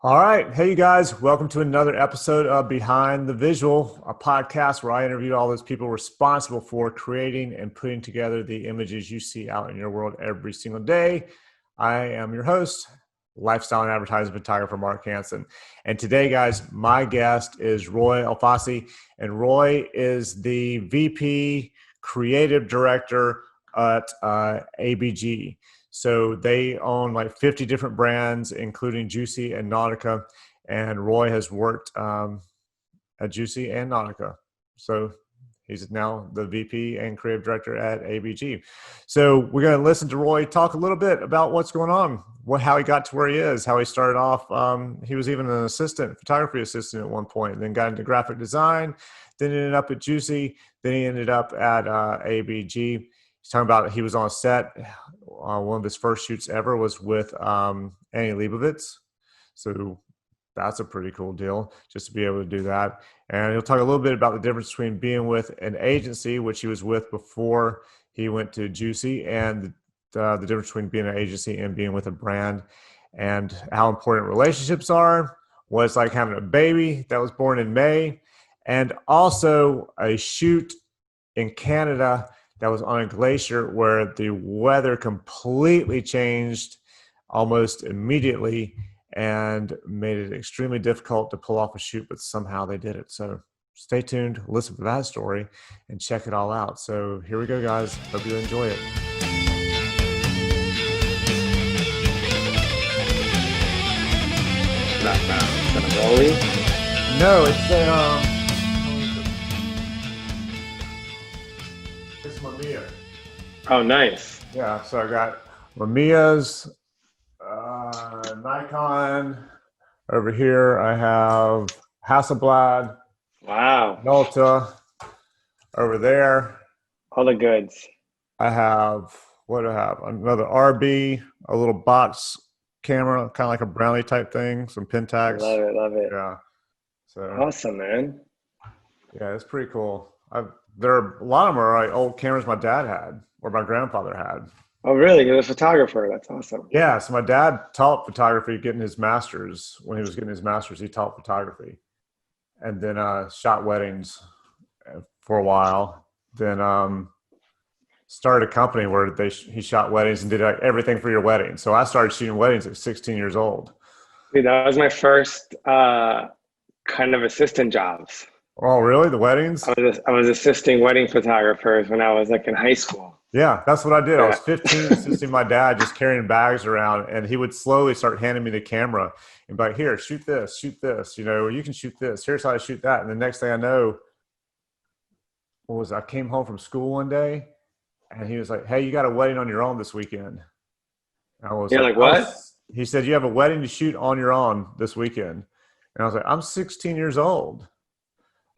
All right. Hey, you guys. Welcome to another episode of Behind the Visual, a podcast where I interview all those people responsible for creating and putting together the images you see out in your world every single day. I am your host, lifestyle and advertising photographer Mark Hansen. And today, guys, my guest is Roi Elfassy. And Roi is the VP Creative Director at ABG. So they own like 50 different brands, including Juicy and Nautica. And Roi has worked at Juicy and Nautica. So he's now the VP and creative director at ABG. So we're going to listen to Roi talk a little bit about what's going on, how he got to where he is, how he started off. He was even an photography assistant at one point, and then got into graphic design, then ended up at Juicy, then he ended up at ABG. He's talking about he was on a set. One of his first shoots ever was with Annie Leibovitz. So that's a pretty cool deal just to be able to do that. And he'll talk a little bit about the difference between being with an agency, which he was with before he went to Juicy, and the difference between being an agency and being with a brand, and how important relationships are, what it's like having a baby that was born in May, and also a shoot in Canada that was on a glacier where the weather completely changed almost immediately and made it extremely difficult to pull off a shoot, but somehow they did it. So stay tuned, listen for that story, and check it all out. So here we go, guys. Hope you enjoy it. Rolling? No, it's it's Mamiya. Oh, nice. Yeah, so I got Mamiya's, Nikon. Over here, I have Hasselblad, Wow. Nautica. Over there, All the goods. I have, what do I have? Another RB, a little box camera, kind of like a brownie type thing, some Pentax. Love it, love it. Yeah. So, Awesome, man. yeah, it's pretty cool. A lot of them are like old cameras my dad had or my grandfather had. Oh, really? You're a photographer. That's awesome. Yeah, so my dad taught photography getting his master's. When he was getting his master's, he taught photography, and then shot weddings for a while. Then started a company where he shot weddings and did like everything for your wedding. So I started shooting weddings at 16 years old. Dude, that was my first kind of assistant jobs. Oh, really? The weddings? I was assisting wedding photographers when I was like in high school. Yeah, that's what I did. Yeah. I was 15 assisting my dad, just carrying bags around, and he would slowly start handing me the camera and be like, here, shoot this, or you can shoot this. Here's how I shoot that. And the next thing I know, I came home from school one day, and he was like, hey, you got a wedding on your own this weekend. And I was You're like, what? He said, you have a wedding to shoot on your own this weekend. And I was like, I'm 16 years old.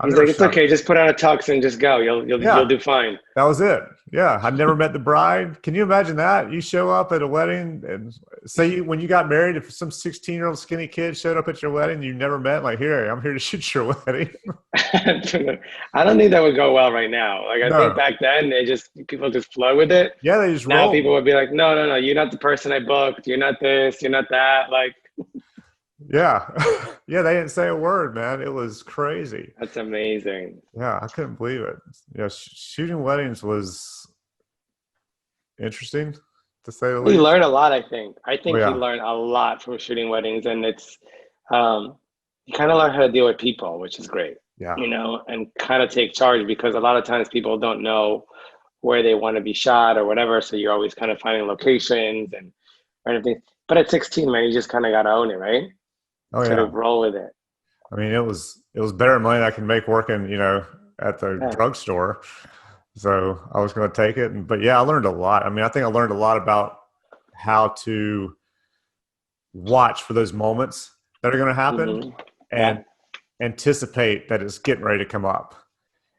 He's like, it's okay. Just put on a tux and just go. You'll do fine. That was it. Yeah. I'd never met the bride. Can you imagine that? You show up at a wedding and say when you got married, if some 16-year-old skinny kid showed up at your wedding you never met, like, here, I'm here to shoot your wedding. I don't think that would go well right now. Like I think back then people just flow with it. Yeah, they just now roll. People would be like, no, you're not the person I booked. You're not this. You're not that. Like, yeah. Yeah, they didn't say a word, man. It was crazy. that's amazing. Yeah, I couldn't believe it. Yeah, shooting weddings was interesting, to say the least. We learn a lot, I think. Yeah. We learn a lot from shooting weddings, and it's you kind of learn how to deal with people, which is great. Yeah. And kind of take charge, because a lot of times people don't know where they want to be shot or whatever, so you're always kind of finding locations and everything. But at 16, man, you just kind of got to own it, right? Oh, yeah. Sort of roll with it. I mean, it was better money I can make working, at the drugstore. So I was going to take it. But yeah, I learned a lot. I mean, I think I learned a lot about how to watch for those moments that are going to happen and anticipate that it's getting ready to come up,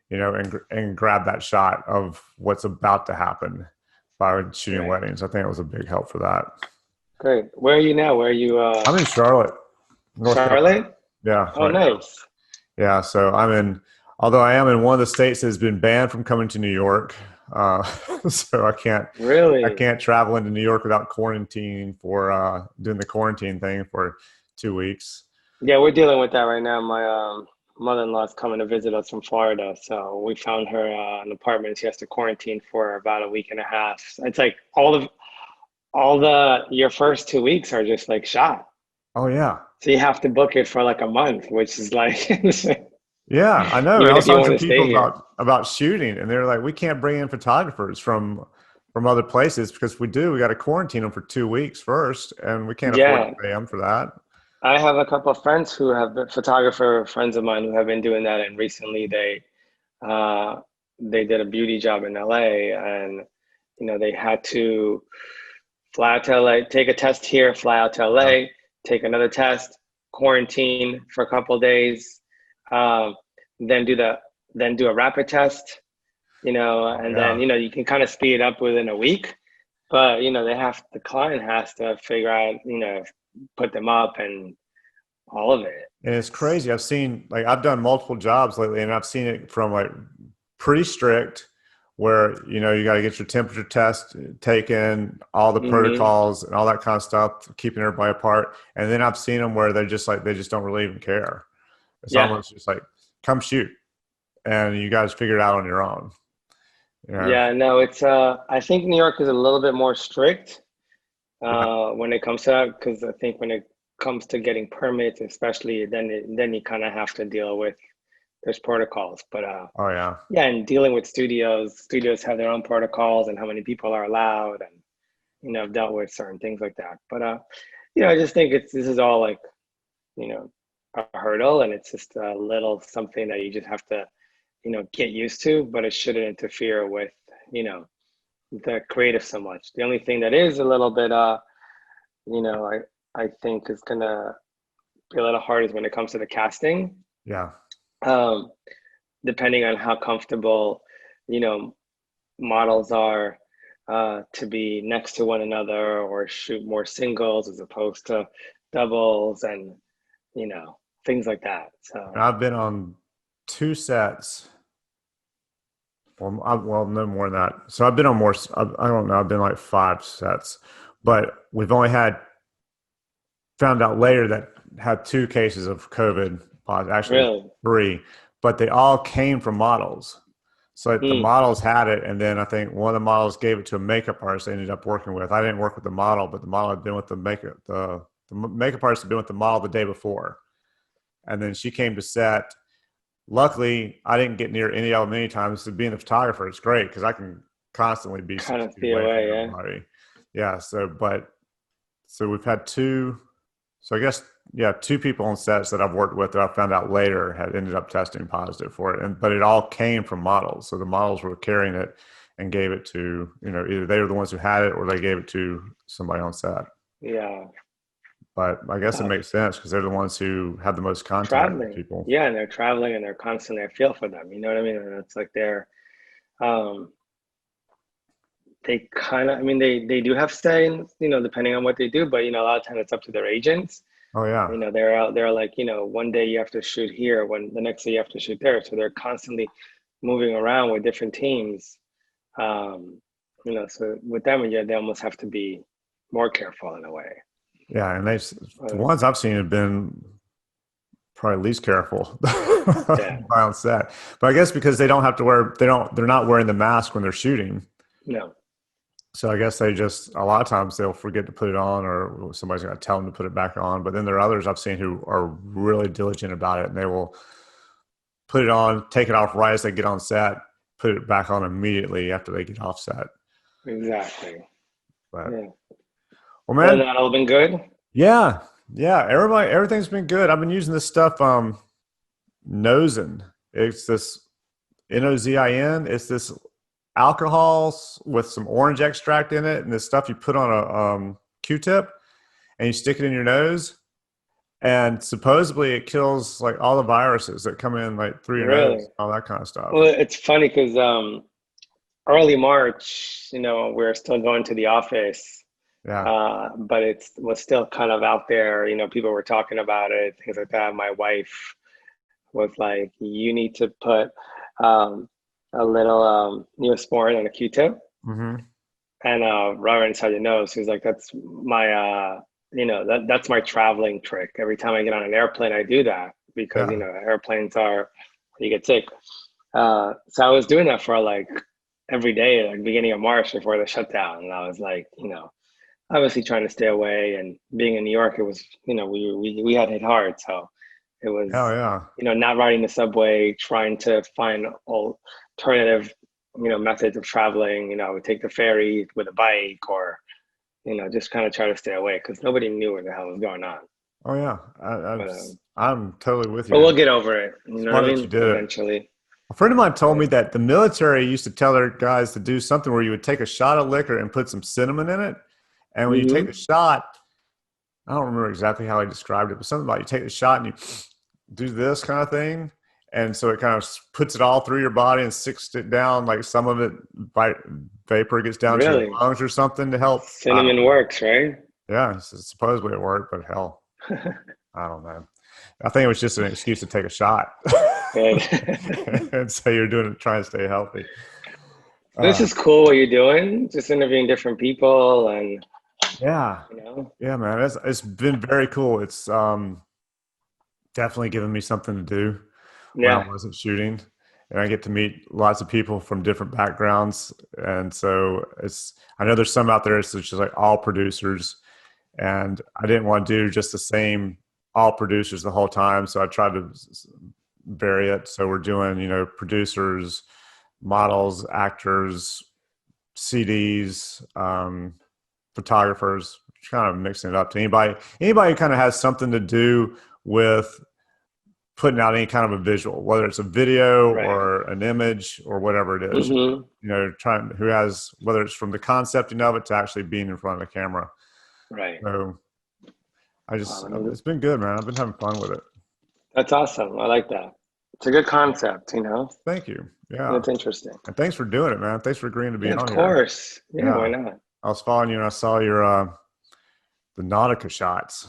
and grab that shot of what's about to happen by shooting weddings. I think it was a big help for that. Great. Where are you now? Where are you? I'm in Charlotte. North Charlotte? Carolina. Yeah. Oh, nice. Yeah. So although I am in one of the states that has been banned from coming to New York. So I can't travel into New York without quarantining for doing the quarantine thing for 2 weeks. Yeah, we're dealing with that right now. My mother-in-law's coming to visit us from Florida, so we found her an apartment. She has to quarantine for about a week and a half. It's like all the your first 2 weeks are just like shot. Oh yeah. So you have to book it for like a month, which is like Yeah, I know. And I even was if you talking want to to stay people here. about shooting, and they're like, we can't bring in photographers from other places because if we do, we got to quarantine them for 2 weeks first, and we can't afford to Yeah, pay them for that. I have a couple of friends who have been photographer friends of mine who have been doing that, and recently uh, they did a beauty job in LA, and they had to fly out to LA, take a test here, fly out to Yeah, LA, take another test, quarantine for a couple of days, um, then do a rapid test, oh, and then yeah. you can kind of speed it up within a week, but the client has to figure out, put them up and all of it. And it's crazy. I've done multiple jobs lately, and I've seen it from like pretty strict, where you got to get your temperature test taken, all the Hmm. protocols and all that kind of stuff, keeping everybody apart. And then I've seen them where they just don't really even care. It's Yeah, almost just like, come shoot, and you guys figure it out on your own. You know? yeah, no, it's I think New York is a little bit more strict Yeah. when it comes to that, because I think when it comes to getting permits, especially, then you kind of have to deal with there's protocols. But Oh yeah. yeah, and dealing with studios have their own protocols and how many people are allowed, and I've dealt with certain things like that. But I just think this is all like you know a hurdle, and it's just a little something that you just have to get used to, but it shouldn't interfere with you know the creative so much. The only thing that is a little bit you know I I think is gonna be a little hard is when it comes to the casting. Yeah. Um, Depending on how comfortable you know models are to be next to one another or shoot more singles as opposed to doubles, and things like that. So I've been on two sets. Well, no more than that. So I've been on more. I don't know. I've been like 5 sets, but we've only found out later that had 2 cases of COVID. Actually, really. 3, but they all came from models. So like, the Hmm. models had it, and then I think one of the models gave it to a makeup artist they ended up working with. I didn't work with the model, but the model had been with the makeup artist had been with the model the day before, and then she came to set. Luckily, I didn't get near any of them many times. So being the photographer, it's great because I can constantly be Kind 6 of feet be away from away, yeah. everybody. Yeah. So we've had two. So I guess, yeah, 2 people on sets that I've worked with that I found out later had ended up testing positive for it, but it all came from models. So the models were carrying it and gave it to either they were the ones who had it or they gave it to somebody on set. Yeah, But I guess it tough. makes sense because they're the ones who have the most contact with Traveling, people. yeah, and they're traveling and they're constantly. I feel for them. You know what I mean? And it's like um, they kind of. I mean, they do have say, depending on what they do. But a lot of times it's up to their agents. Oh yeah. They're out there like, one day you have to shoot here, when the next day you have to shoot there. So they're constantly moving around with different teams. Um, so with them, yeah, they almost have to be more careful in a way. Yeah, and the Uh, ones I've seen have been probably least careful yeah, by on set. But I guess because they're not wearing the mask when they're shooting. no, So I guess they just a lot of times they'll forget to put it on, or somebody's going to tell them to put it back on. But then there are others I've seen who are really diligent about it, and they will put it on, take it off right as they get on set, put it back on immediately after they get off set. exactly. But Yeah. well, Other than man, that, all been good? yeah, yeah, everything's been good. I've been using this stuff, Nozin. It's this Nozin. It's this alcohol with some orange extract in it, and this stuff you put on a Q-tip and you stick it in your nose, and supposedly it kills like all the viruses that come in like through your Really? nose, all that kind of stuff. Well, it's funny because early March, we're still going to the office, Yeah, but it was still kind of out there. People were talking about it, things like that. My wife was like, "You need to put um, a little Neosporin on a Q-tip hmm and rub it inside your nose." He's like, "That's my that's my traveling trick. Every time I get on an airplane, I do that because, Yeah. airplanes are, you get sick. So I was doing that for like every day, like beginning of March before the shutdown. And I was like, obviously trying to stay away, and being in New York, it was, we had hit hard. So it Oh was, yeah. not riding the subway, trying to find alternative, methods of traveling. I would take the ferry with a bike, or, just kind of try to stay away because nobody knew what the hell was going on. Oh yeah. But, I'm totally with but you. we'll get over it. You know what I Smart that you mean? did it. Eventually. A friend of mine told Yeah. me that the military used to tell their guys to do something where you would take a shot of liquor and put some cinnamon in it. And when you take the Hmm. shot, I don't remember exactly how he described it, but something about you take the shot and you do this kind of thing. And so it kind of puts it all through your body and sticks it down. Like some of it by vapor gets down to your Really? lungs or something to help. I don't Cinnamon know. works, right? Yeah, supposedly it worked, but hell, I don't know. I think it was just an excuse to take a shot. Good. And so you're doing it, trying to stay healthy. This Uh, is cool what you're doing, just interviewing different people and, yeah. you know, Yeah, man. It's been very cool. It's definitely given me something to do when I yeah, wasn't shooting. And I get to meet lots of people from different backgrounds. And so I know there's some out there, it's just like all producers. And I didn't want to do just the same all producers the whole time. So I tried to vary it. So we're doing, producers, models, actors, CDs, photographers, kind of mixing it up to anybody who kind of has something to do with putting out any kind of a visual, whether it's a video right. or an image or whatever it is, Hmm. trying who has, whether it's from the concepting of it to actually being in front of the camera. Right. So Wow, it's been good, man. I've been having fun with it. that's awesome. I like that. It's a good concept, Thank you. Yeah. It's interesting. And thanks for doing it, man. Thanks for agreeing to be Yeah, of on here. course. Yeah, why Yeah. not? I was following you and I saw your, the Nautica shots.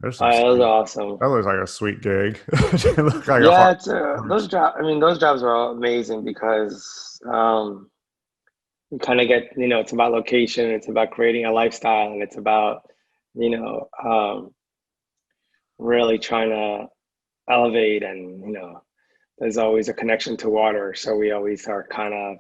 There's some That was sweet, awesome. that looks like a sweet gig. It looked like a Yeah, hard, it's those jobs. I mean, those jobs are all amazing because you kind of get, it's about location, it's about creating a lifestyle, and it's about, you know, really trying to elevate. And there's always a connection to water, so we always are kind of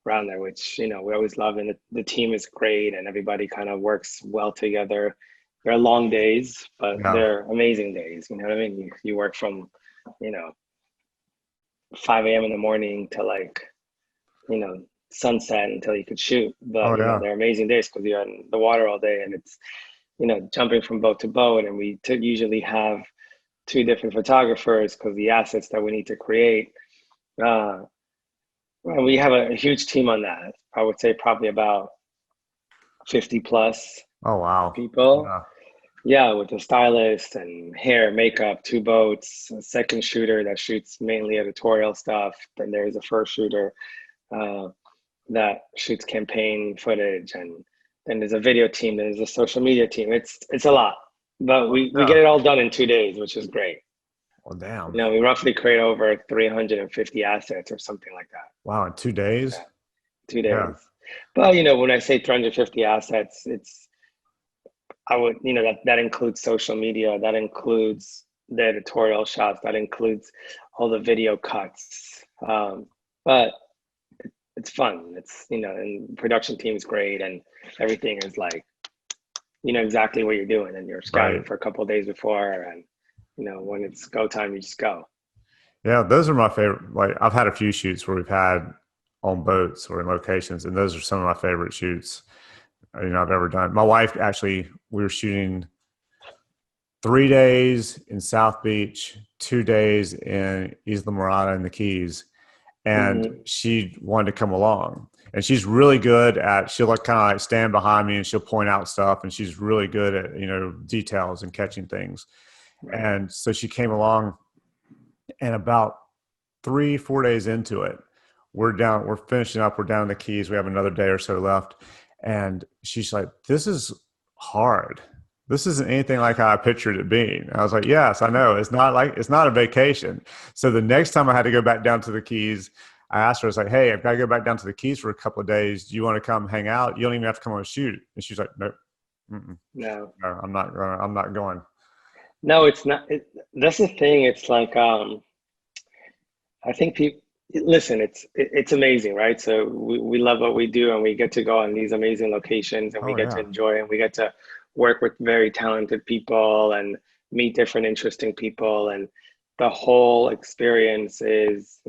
around there, which we always love. And the team is great, and everybody kind of works well together. They're long days, but yeah. they're amazing days. You know what I mean? You work from you know 5 a.m. in the morning to like you know sunset until you could shoot. Oh But yeah. they're amazing days because you're in the water all day, and it's jumping from boat to boat. And we usually have two different photographers because the assets that we need to create. Uh, and we have a huge team on that. I would say probably about 50 plus Oh wow. people. Yeah. Yeah, with a stylist and hair, makeup, two boats, a second shooter that shoots mainly editorial stuff. Then there's a first shooter uh, that shoots campaign footage, and then there's a video team. There's a social media team. It's a lot, but we Yeah. get it all done in 2 days, which is great. Well, damn. We roughly create over 350 assets or something like that. Wow. In 2 days. Yeah, two Yeah. days. But when I say 350 assets, it's I would that includes social media, that includes the editorial shots, that includes all the video cuts. But it's fun. It's and production team is great, and everything is like exactly what you're doing, and you're scouting Right. for a couple of days before, and when it's go time, you just go. Yeah. Those are my favorite. Like I've had a few shoots where we've had on boats or in locations, and those are some of my favorite shoots, I've ever done. My wife actually, we were shooting 3 days in South Beach, 2 days in Isla Morada in the Keys, and Hmm. she wanted to come along. And she's really good at, she'll like kind of like stand behind me and she'll point out stuff, and she's really good at, details and catching things. Right. And so she came along, and about 3, 4 days into it, we're finishing up, we're down in the Keys, we have another day or so left. And she's like, this is hard. This isn't anything like how I pictured it being. I was like, yes, I know. It's not a vacation. So the next time I had to go back down to the Keys, I asked her, I was like, hey, I've got to go back down to the Keys for a couple of days. Do you want to come hang out? You don't even have to come on a shoot. And she's like, nope. Mm-mm. No, No, I'm not going. I'm not going. no, it's not. That's the thing. It's like, I think people listen. It's amazing, right? So we love what we do, and we get to go on these amazing locations, and we Oh get to yeah, enjoy, and we get to work with very talented people and meet different interesting people, and the whole experience is,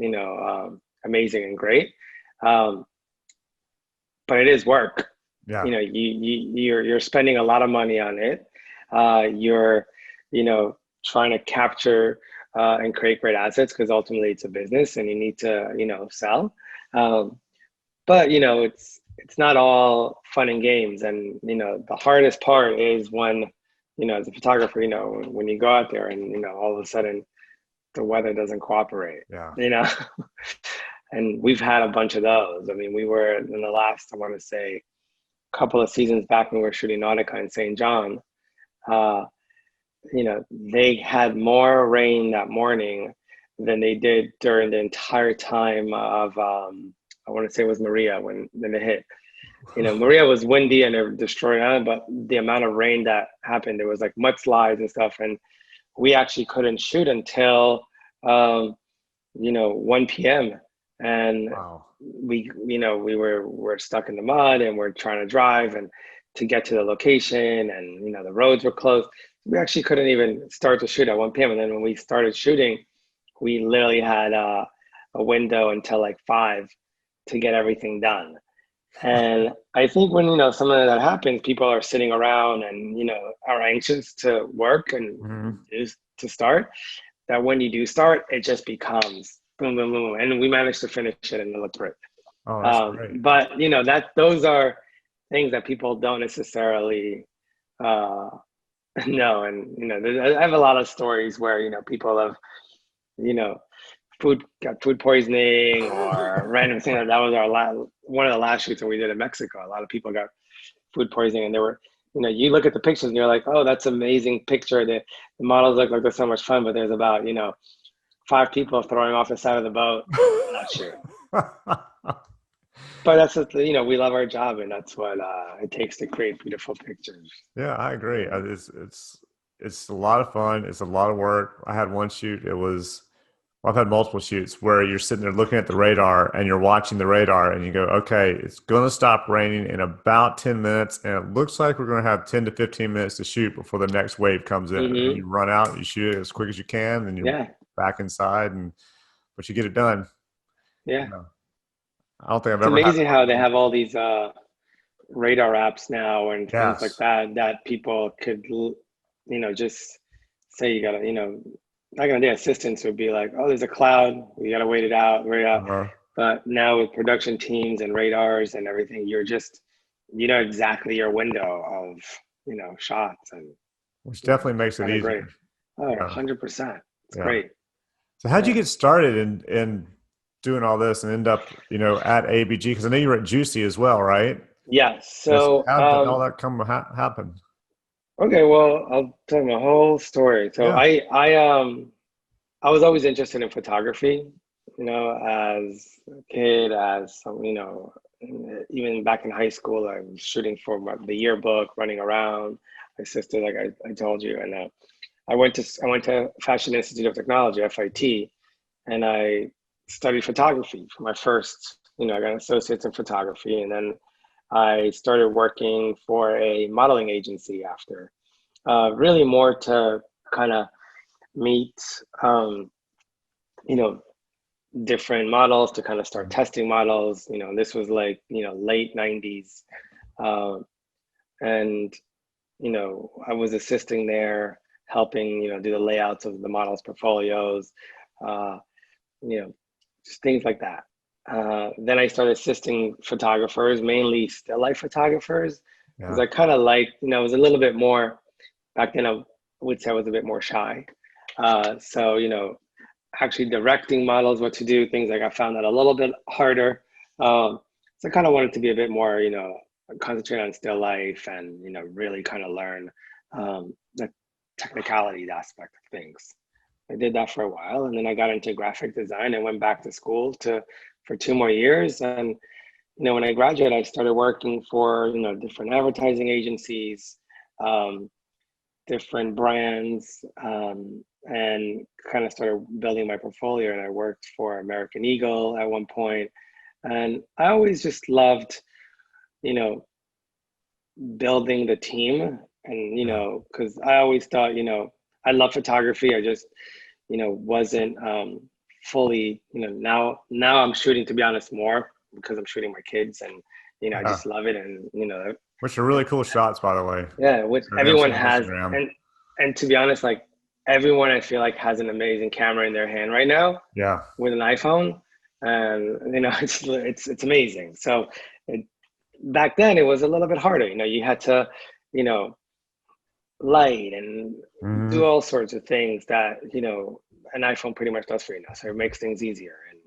amazing and great. Um, but it is work. yeah, You're spending a lot of money on it. You're, trying to capture and create great assets because ultimately it's a business and you need to, sell. Um, but it's not all fun and games. And the hardest part is when, as a photographer, when you go out there and all of a sudden the weather doesn't cooperate. yeah. You know, and we've had a bunch of those. I mean, we were in the last, I want to say, couple of seasons back when we were shooting Nautica in St. John. Uh, they had more rain that morning than they did during the entire time of, I want to say it was Maria when it hit. Maria was windy and it destroyed it, but the amount of rain that happened, there was like mudslides and stuff. And we actually couldn't shoot until, 1 p.m. And Wow. we're stuck in the mud and we're trying to drive and to get to the location and the roads were closed. We actually couldn't even start to shoot at 1 p.m. And then when we started shooting, we literally had a window until like 5 to get everything done. And I think when something like that happens, people are sitting around and are anxious to work and Hmm. is to start. That when you do start, it just becomes boom, boom, boom, and we managed to finish it and it looked great. Oh, that's great. But that those are things that people don't necessarily uh, know. And I have a lot of stories where people have you know got food poisoning or random thing. That was one of the last shoots that we did in Mexico. A lot of people got food poisoning, and they were. You look at the pictures and you're like, oh, that's an amazing picture. The models look like they're so much fun, but there's about 5 people throwing off the side of the boat on that shoot. But that's just, we love our job, and that's what it takes to create beautiful pictures. Yeah, I agree. Yeah. It's a lot of fun. It's a lot of work. I had one shoot. I've had multiple shoots where you're sitting there looking at the radar and you're watching the radar and you go, okay, it's going to stop raining in about 10 minutes. And it looks like we're going to have 10 to 15 minutes to shoot before the next wave comes in. And Hmm. you run out, you shoot it as quick as you can, and you're Yeah. back inside, but you get it done. You Yeah. know, I don't think I've It's ever had amazing how they have all these radar apps now and things like Yes. that people could, just say you gotta, back in the day, assistants would be like, oh, there's a cloud, we gotta wait it out, wait it out. Uh-huh. But now with production teams and radars and everything, you're just, exactly your window of, shots and, Which definitely it's makes it kind of great. easier. Oh, Yeah. 100%. It's Yeah. great. So how'd you Yeah. get started in doing all this and end up, at ABG? Because I know you were at Juicy as well, right? Yeah. Yes. So, How did all that happen? okay, well, I'll tell you my whole story. So Yeah. I was always interested in photography, as a kid, even back in high school, I was shooting for the yearbook, running around, my sister, like I told you. And I went to Fashion Institute of Technology, FIT, and I studied photography for my first, I got an associate's in photography. And then I started working for a modeling agency after, really more to kind of meet, um, you know, different models to kind of start testing models. This was like, late 90s. Um, and, I was assisting there, helping, do the layouts of the models' portfolios, uh, you know, just things like that. Then I started assisting photographers, mainly still life photographers, because Yeah. I kind of like, I was a little bit more, back then I would say I was a bit more shy. So, actually directing models what to do, things like I found that a little bit harder. So I kind of wanted to be a bit more, concentrate on still life and, really kind of learn the technicality aspect of things. I did that for a while, and then I got into graphic design and went back to school for 2 more years. And when I graduated, I started working for different advertising agencies, different brands, and kind of started building my portfolio. And I worked for American Eagle at one point, and I always just loved, you know, building the team. And because I always thought, I love photography. I just, wasn't fully, now I'm shooting, to be honest, more because I'm shooting my kids, and I Yeah. just love it. And Which are really cool shots, by the way. yeah, which I've everyone seen on has. Instagram. And to be honest, like, everyone I feel like has an amazing camera in their hand right now Yeah. with an iPhone, and it's amazing. So it, back then it was a little bit harder. You had to, you know, light and do Hmm. all sorts of things that an iPhone pretty much does for you now. So it makes things easier. And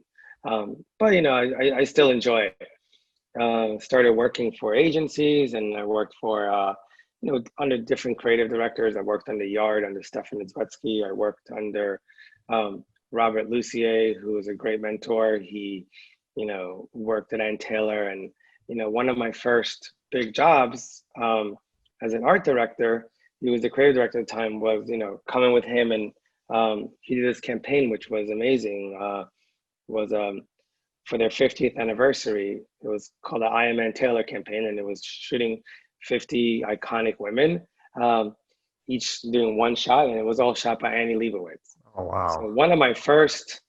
but I still enjoy it. Started working for agencies, and I worked for under different creative directors. I worked under Yard, under Stefan Zbetsky. I worked under Robert Lucier, who was a great mentor. He worked at Ann Taylor. And one of my first big jobs as an art director, he was the creative director at the time, was coming with him. And he did this campaign which was amazing. Was For their 50th anniversary. It was called the I Am Ann Taylor campaign, and it was shooting 50 iconic women, each doing one shot, and it was all shot by Annie Leibovitz. Oh, So wow. one of my first,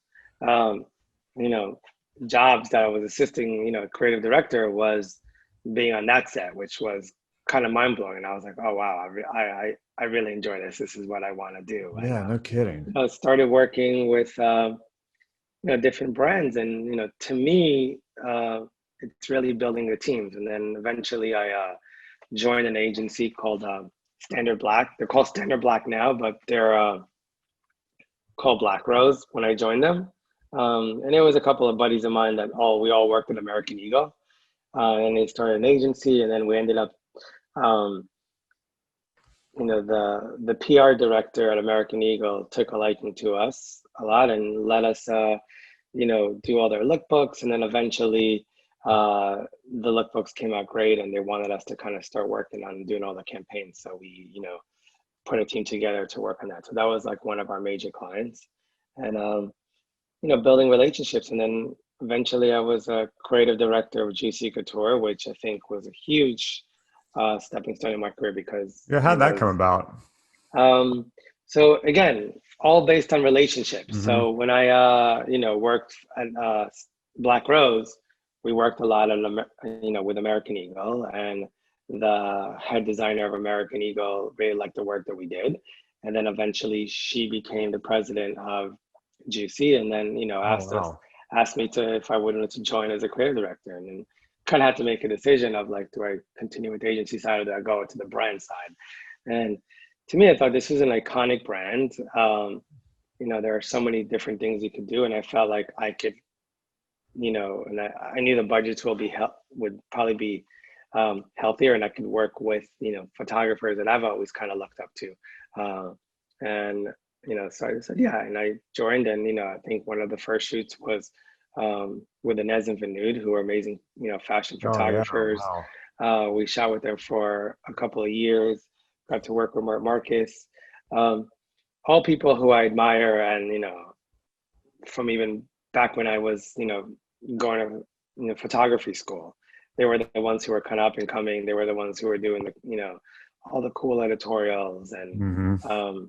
you know, jobs that I was assisting, creative director, was being on that set, which was kind of mind blowing. And I was like, oh wow, I really enjoy this. This is what I want to do. And Yeah, no kidding. I started working with different brands. And to me, it's really building the teams. And then eventually I joined an agency called Standard Black. They're called Standard Black now, but they're called Black Rose when I joined them. And it was a couple of buddies of mine that we all worked at American Eagle, and they started an agency. And then we ended up um, the PR director at American Eagle took a liking to us a lot and let us do all their lookbooks. And then eventually the lookbooks came out great, and they wanted us to kind of start working on doing all the campaigns. So we, put a team together to work on that. So that was like one of our major clients. And, building relationships. And then eventually I was a creative director of Juicy Couture, which I think was a huge stepping stone in my career, because Yeah, it how'd that come was about? um, so again, all based on relationships. Hmm. So when I worked at Black Rose, we worked a lot on with American Eagle, and the head designer of American Eagle really liked the work that we did. And then eventually she became the president of Juicy, and then Oh, wow. asked me to if I wanted to join as a creative director. And then kind of had to make a decision of, like, do I continue with the agency side, or do I go to the brand side? And to me, I thought this was an iconic brand. There are so many different things you could do, and I felt like I could, and I knew the budgets would probably be healthier, and I could work with photographers that I've always kind of looked up to, and so I said yeah, and I joined. And I think one of the first shoots was with Inez and Vanud, who are amazing fashion Oh, yeah. photographers. Wow. We shot with them for a couple of years, got to work with Mark Marcus, um, all people who I admire. And from even back when I was going to photography school, they were the ones who were kind of up and coming. They were the ones who were doing the all the cool editorials. And Hmm.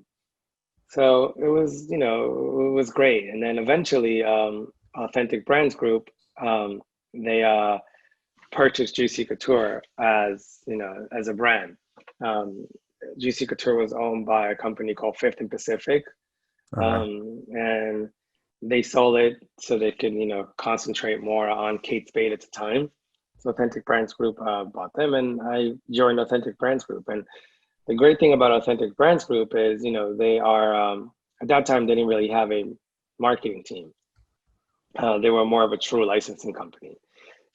so it was great. And then eventually Authentic Brands Group, they purchased Juicy Couture as a brand. um, Juicy Couture was owned by a company called Fifth and Pacific, Okay. and they sold it so they could, concentrate more on Kate Spade at the time. So Authentic Brands Group bought them, and I joined Authentic Brands Group. And the great thing about Authentic Brands Group is, they are at that time they didn't really have a marketing team. They were more of a true licensing company.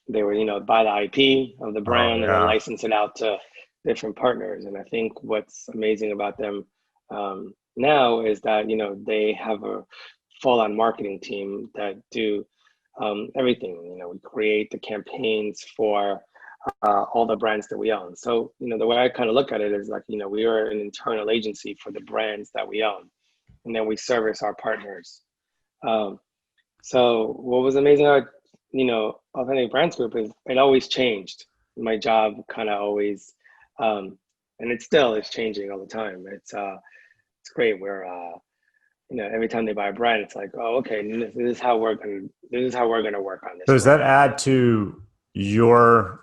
They were, buy the IP of the Oh, brand and then yeah. license it out to different partners. And I think what's amazing about them now is that, they have a full-on marketing team that do everything. We create the campaigns for all the brands that we own. So, the way I kind of look at it is like, we are an internal agency for the brands that we own, and then we service our partners. Um, so what was amazing about, Authentic Brands Group is it always changed. My job kind of always, and it still is changing all the time. It's great. Every time they buy a brand, it's like, oh, okay, this is how we're gonna work on this So does brand. that add to your,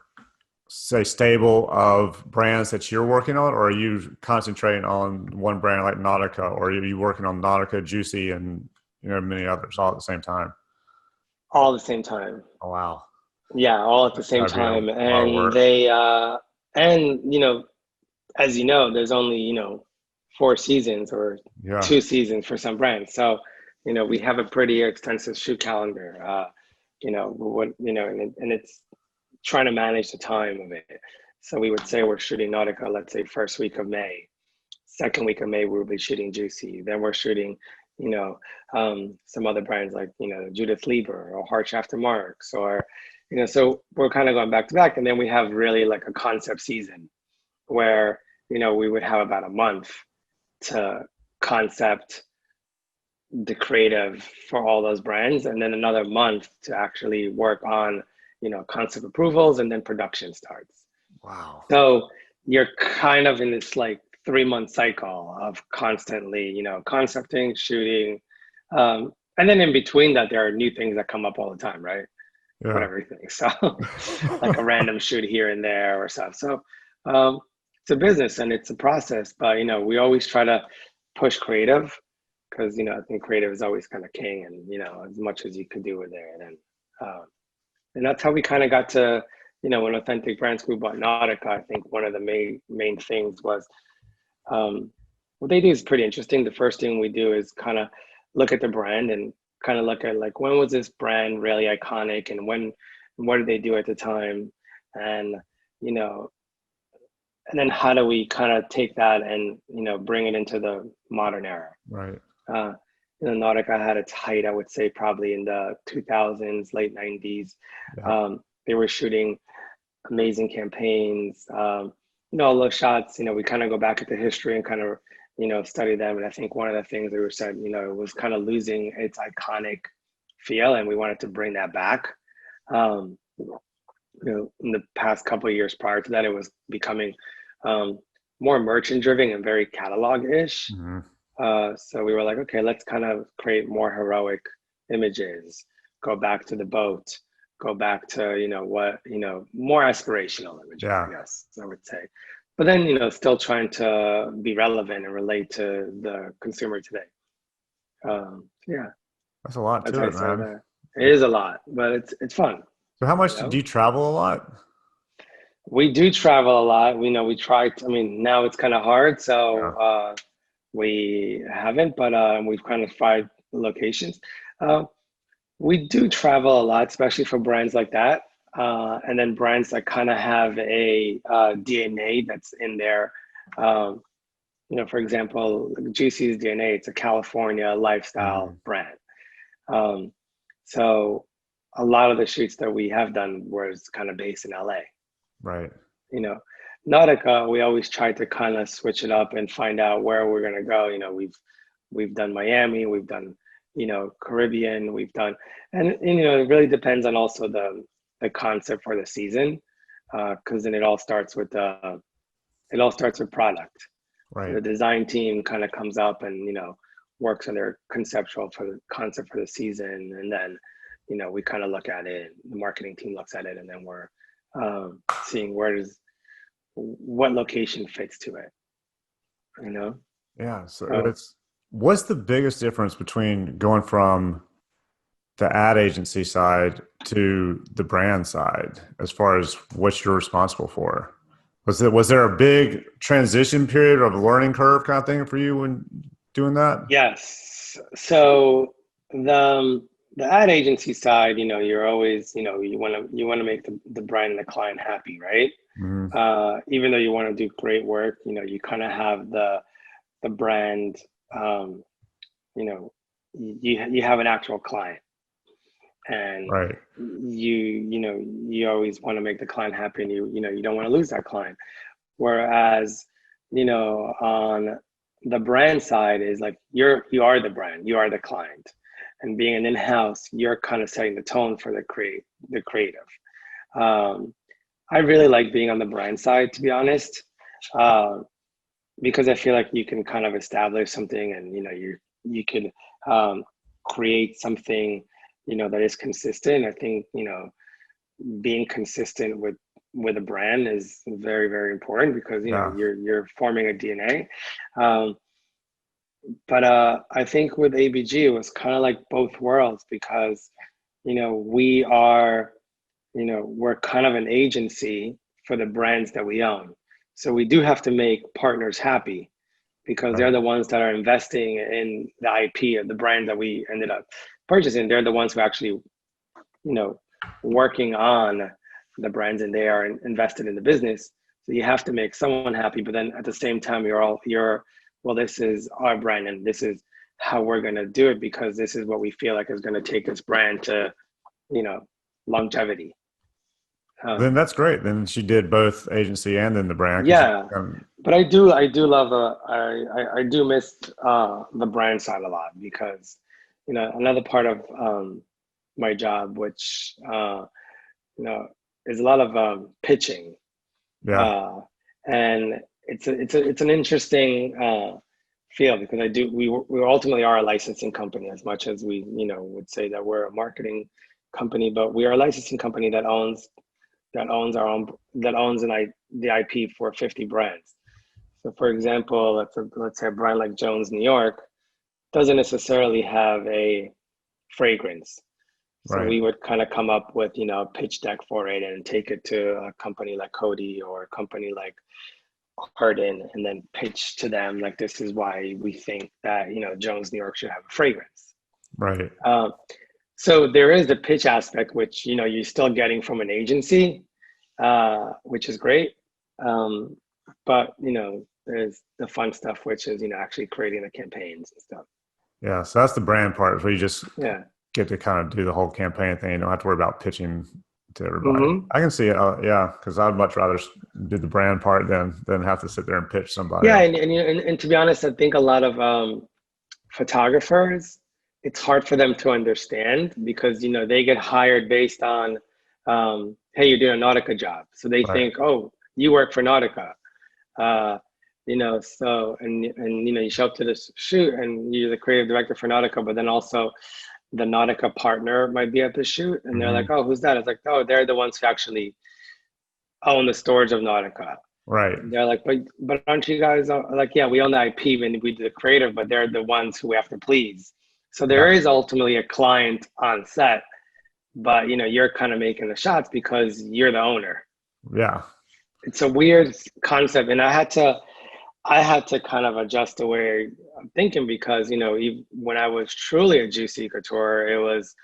say, stable of brands that you're working on, or are you concentrating on one brand like Nautica, or are you working on Nautica, Juicy, and many others all at the same time? All at the same time. Oh wow, Yeah, all at the that's same gotta be a time. lot of And work. as there's only, 4 seasons or Yeah, 2 seasons for some brands. So, we have a pretty extensive shoot calendar, and it's trying to manage the time of it. So we would say we're shooting Nautica, let's say first week of May. Second week of May, we'll be shooting Juicy. Then we're shooting, some other brands like, Judith Lieber or Harsh After Marks or, so we're kind of going back to back. And then we have really like a concept season where, we would have about a month to concept the creative for all those brands, and then another month to actually work on, concept approvals, and then production starts. wow. So you're kind of in this like 3 month cycle of constantly, concepting, shooting. And then in between that, there are new things that come up all the time, right? Yeah. Whatever you think. So like a random shoot here and there or stuff. So it's a business and it's a process, but, we always try to push creative because, I think creative is always kind of king and, as much as you could do with it. And that's how we kind of got to, when Authentic Brands Group bought Nautica. I think one of the main things was what they do is pretty interesting. The first thing we do is kind of look at the brand and kind of look at like when was this brand really iconic and what did they do at the time, and you know and then how do we kind of take that and bring it into the modern era. Right. uh, Nautica had its height, I would say, probably in the 2000s, late 90s. Yeah. They were shooting amazing campaigns. All those shots, we kind of go back into history and kind of, study them. And I think one of the things they were said, it was kind of losing its iconic feel, and we wanted to bring that back. In the past couple of years prior to that, it was becoming more merchant driven and very catalog-ish. Mm-hmm. So we were like, okay, let's kind of create more heroic images, go back to the boat, go back to, more aspirational images, Yeah. I guess I would say. But then, still trying to be relevant and relate to the consumer today. Yeah. That's a lot As to I it, say man. that. It is a lot, but it's fun. So how much do you travel a lot? We do travel a lot. We try to, now it's kind of hard. Yeah. So we haven't, but we've kind of tried locations. We do travel a lot, especially for brands like that. And then brands that kind of have a DNA that's in there. For example, Juicy's DNA, it's a California lifestyle brand. So a lot of the shoots that we have done was kind of based in LA. Right. Nautica, we always try to kind of switch it up and find out where we're going to go. We've done Miami, we've done, Caribbean, we've done, and it really depends on also the concept for the season. Cause then it all starts with product. Right. So the design team kind of comes up and, works on their conceptual for the concept for the season. And then, we kind of look at it, the marketing team looks at it, and then we're seeing what location fits to it, Yeah. So what's the biggest difference between going from the ad agency side to the brand side as far as what you're responsible for? Was there a big transition period of a learning curve kind of thing for you when doing that? Yes. So the ad agency side, you're always, you want to make the brand and the client happy, right? Mm-hmm. Even though you want to do great work, you kind of have the brand, you have an actual client, and Right. you always want to make the client happy, and you don't want to lose that client. Whereas, on the brand side is like you are the brand, you are the client, and being an in-house, you're kind of setting the tone for the creative. Um, I really like being on the brand side, to be honest, uh, because I feel like you can kind of establish something, and you could um, create something that is consistent. I think being consistent with a brand is very, very important, because Yeah. you're forming a DNA. Um, but I think with ABG it was kind of like both worlds, because we are we're kind of an agency for the brands that we own. So we do have to make partners happy, because they're Right. the ones that are investing in the IP of the brand that we ended up purchasing. They're the ones who actually working on the brands, and they are invested in the business. So you have to make someone happy, but then at the same time, well, this is our brand, and this is how we're going to do it, because this is what we feel like is going to take this brand to, you know, longevity. Then Um, that's great. Then she did both agency and then the brand because yeah, but I do love I do miss the brand side a lot, because another part of my job, which you know is a lot of pitching, yeah. uh, and it's an interesting field, because we ultimately are a licensing company, as much as we would say that we're a marketing company, but we are a licensing company that owns the IP for 50 brands. So, for example, let's say a brand like Jones New York doesn't necessarily have a fragrance. So Right. we would kind of come up with a pitch deck for it, and take it to a company like Coty, or a company like Harden, and then pitch to them like, this is why we think that Jones New York should have a fragrance. Right. Um, so there is the pitch aspect, which you're still getting from an agency, which is great. Um, but there's the fun stuff, which is actually creating the campaigns and stuff. Yeah. So that's the brand part where you just Yeah. get to kind of do the whole campaign thing. You don't have to worry about pitching to everybody. Hmm. I can see it. Yeah, because I'd much rather do the brand part than have to sit there and pitch somebody Yeah, else. and to be honest, I think a lot of photographers, it's hard for them to understand, because they get hired based on, hey, you're doing a Nautica job, so they Right. think, oh, you work for Nautica. So and you show up to this shoot, and you're the creative director for Nautica, but then also the Nautica partner might be at the shoot, and they're like, Hmm. oh, who's that? It's like, oh, they're the ones who actually own the storage of Nautica. Right. And they're like, but aren't you guys like, yeah, we own the IP and we do the creative, but they're the ones who we have to please. So Yeah. there is ultimately a client on set, but you're kind of making the shots because you're the owner. Yeah. It's a weird concept, and I had to kind of adjust the way I'm thinking, because when I was truly a juicy couture, it was,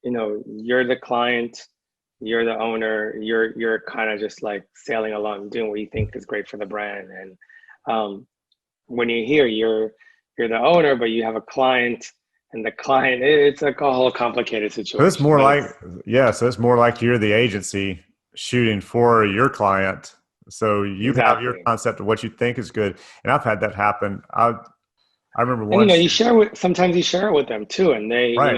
you're the client, you're the owner, you're kind of just like sailing along, doing what you think is great for the brand. And when you're here, you're the owner, but you have a client, and the client, it's like a whole complicated So it's situation. more But like, it's yeah, so it's more like you're the agency shooting for your client. So you have your exactly. concept of what you think is good. And I've had that happen. I remember And once, sometimes you share it with them too, and they, right.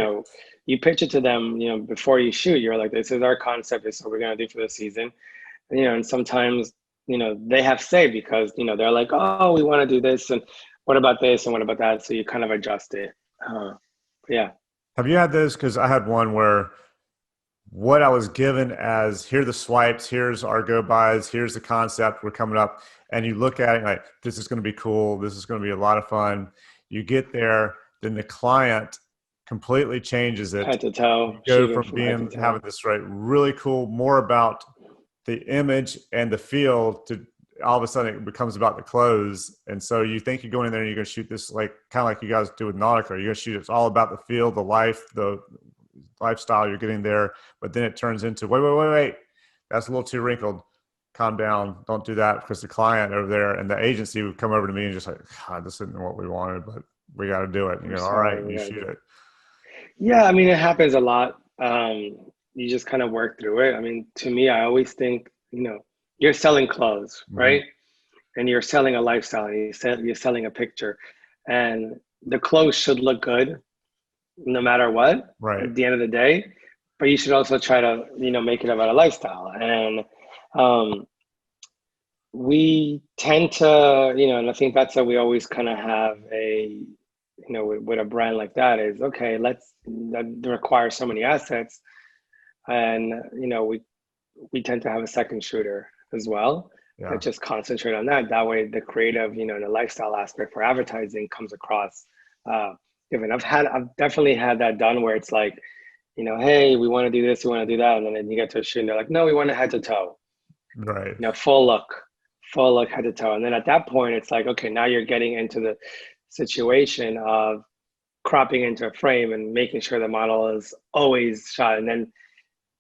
you pitch it to them, before you shoot. You're like, this is our concept, this is what we're gonna do for the season. And sometimes, they have say, because they're like, oh, we want to do this, and what about this, and what about that? So you kind of adjust it. Yeah. Have you had this? Because I had one where what I was given as here are the swipes, here's our go bys, here's the concept, we're coming up, and you look at it like, this is going to be cool, this is going to be a lot of fun. You get there, then the client completely changes it. Head to You toe, go shoot it from from head to being having toe. this right really cool, more about the image and the feel, to all of a sudden it becomes about the clothes. And so you think you're going in there and you're going to shoot this like kind of like you guys do with Nautica. You're going to shoot it's all about the feel, the life, the lifestyle you're getting there. But then it turns into wait. That's a little too wrinkled. Calm down. Don't do that, because the client over there and the agency would come over to me and just like, God, this isn't what we wanted, but we got to do it. And you I'm go, all right, sorry, and we you gotta shoot do it. it. Yeah, I mean, it happens a lot. You just kind of work through it. I mean, to me, I always think, you're selling clothes, Hmm. right? And you're selling a lifestyle, and you're selling a picture, and the clothes should look good no matter what Right. at the end of the day. But you should also try to, make it about a lifestyle. And um, we tend to, and I think that's how we always kind of have with a brand like that is, okay, that requires so many assets. And, we tend to have a second shooter as well that Yeah. just concentrate on that. That way, the creative, the lifestyle aspect for advertising comes across. Uh, Different. I've definitely had that done where it's like, hey, we want to do this, we want to do that, and then you get to a shoot, and they're like, no, we want to head to toe, Right. full look, head to toe, and then at that point, it's like, okay, now you're getting into the situation of cropping into a frame and making sure the model is always shot, and then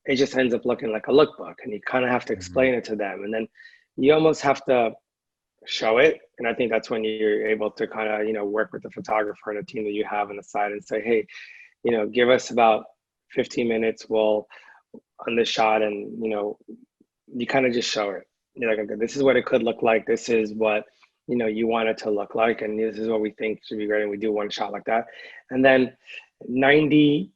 it just ends up looking like a lookbook, and you kind of have to Mhm. explain it to them, and then you almost have to show it. And I think that's when you're able to kind of work with the photographer and the team that you have on the side and say, hey, give us about 15 minutes, we'll on this shot, and you kind of just show it. You're like, okay, this is what it could look like, this is what you want it to look like, and this is what we think should be great, and we do one shot like that. And then 90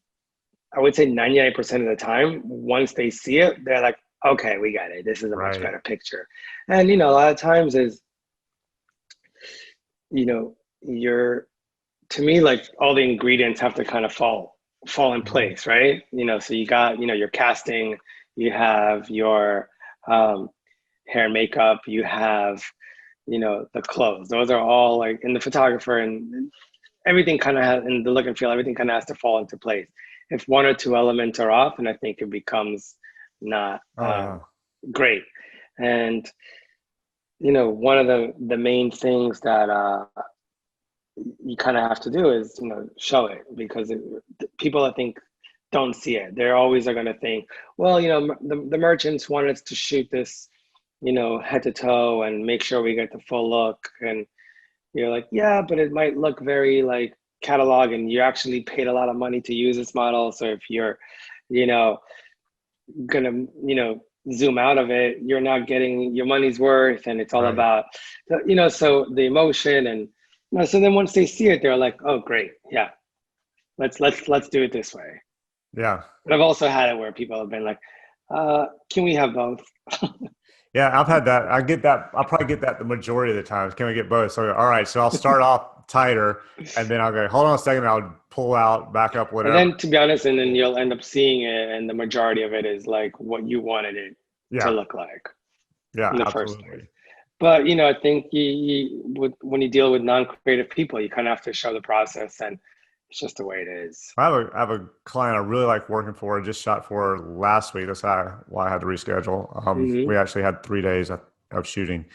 I would say 99% of the time, once they see it, they're like, okay, we got it. This is a much Right. better picture. And, a lot of times is, you're, to me, like all the ingredients have to kind of fall in Mhm. place, right? So you got, your casting, you have your um, hair and makeup, you have, the clothes. Those are all like in the photographer, and everything kind of has, in the look and feel, everything kind of has to fall into place. If one or two elements are off, and I think it becomes not Oh yeah. great. And one of the main things that you kind of have to do is show it, because people, I think, don't see it. They're always are going to think, well, the merchants want us to shoot this, head to toe and make sure we get the full look. And you're like, yeah, but it might look very like catalog, and you actually paid a lot of money to use this model. So if you're, you know, gonna, zoom out of it, you're not getting your money's worth, and it's all Right. about, so the emotion. And so then once they see it, they're like, oh, great, yeah, let's do it this way. Yeah. But I've also had it where people have been like, can we have both? Yeah, I've had that. I get that. I'll probably get that the majority of the times. Can we get both? So, all right. So I'll start off tighter, and then I'll go, hold on a second. I'll pull out, back up, And whatever. then, to be honest, and then you'll end up seeing it, and the majority of it is like what you wanted it to Yeah. look like Yeah. in the first place. Absolutely. But I think when you deal with non-creative people, you kind of have to show the process, and it's just the way it is. I have a client I really like working for. I just shot for her last week. That's why I had to reschedule. We Hmm. actually had 3 days of shooting,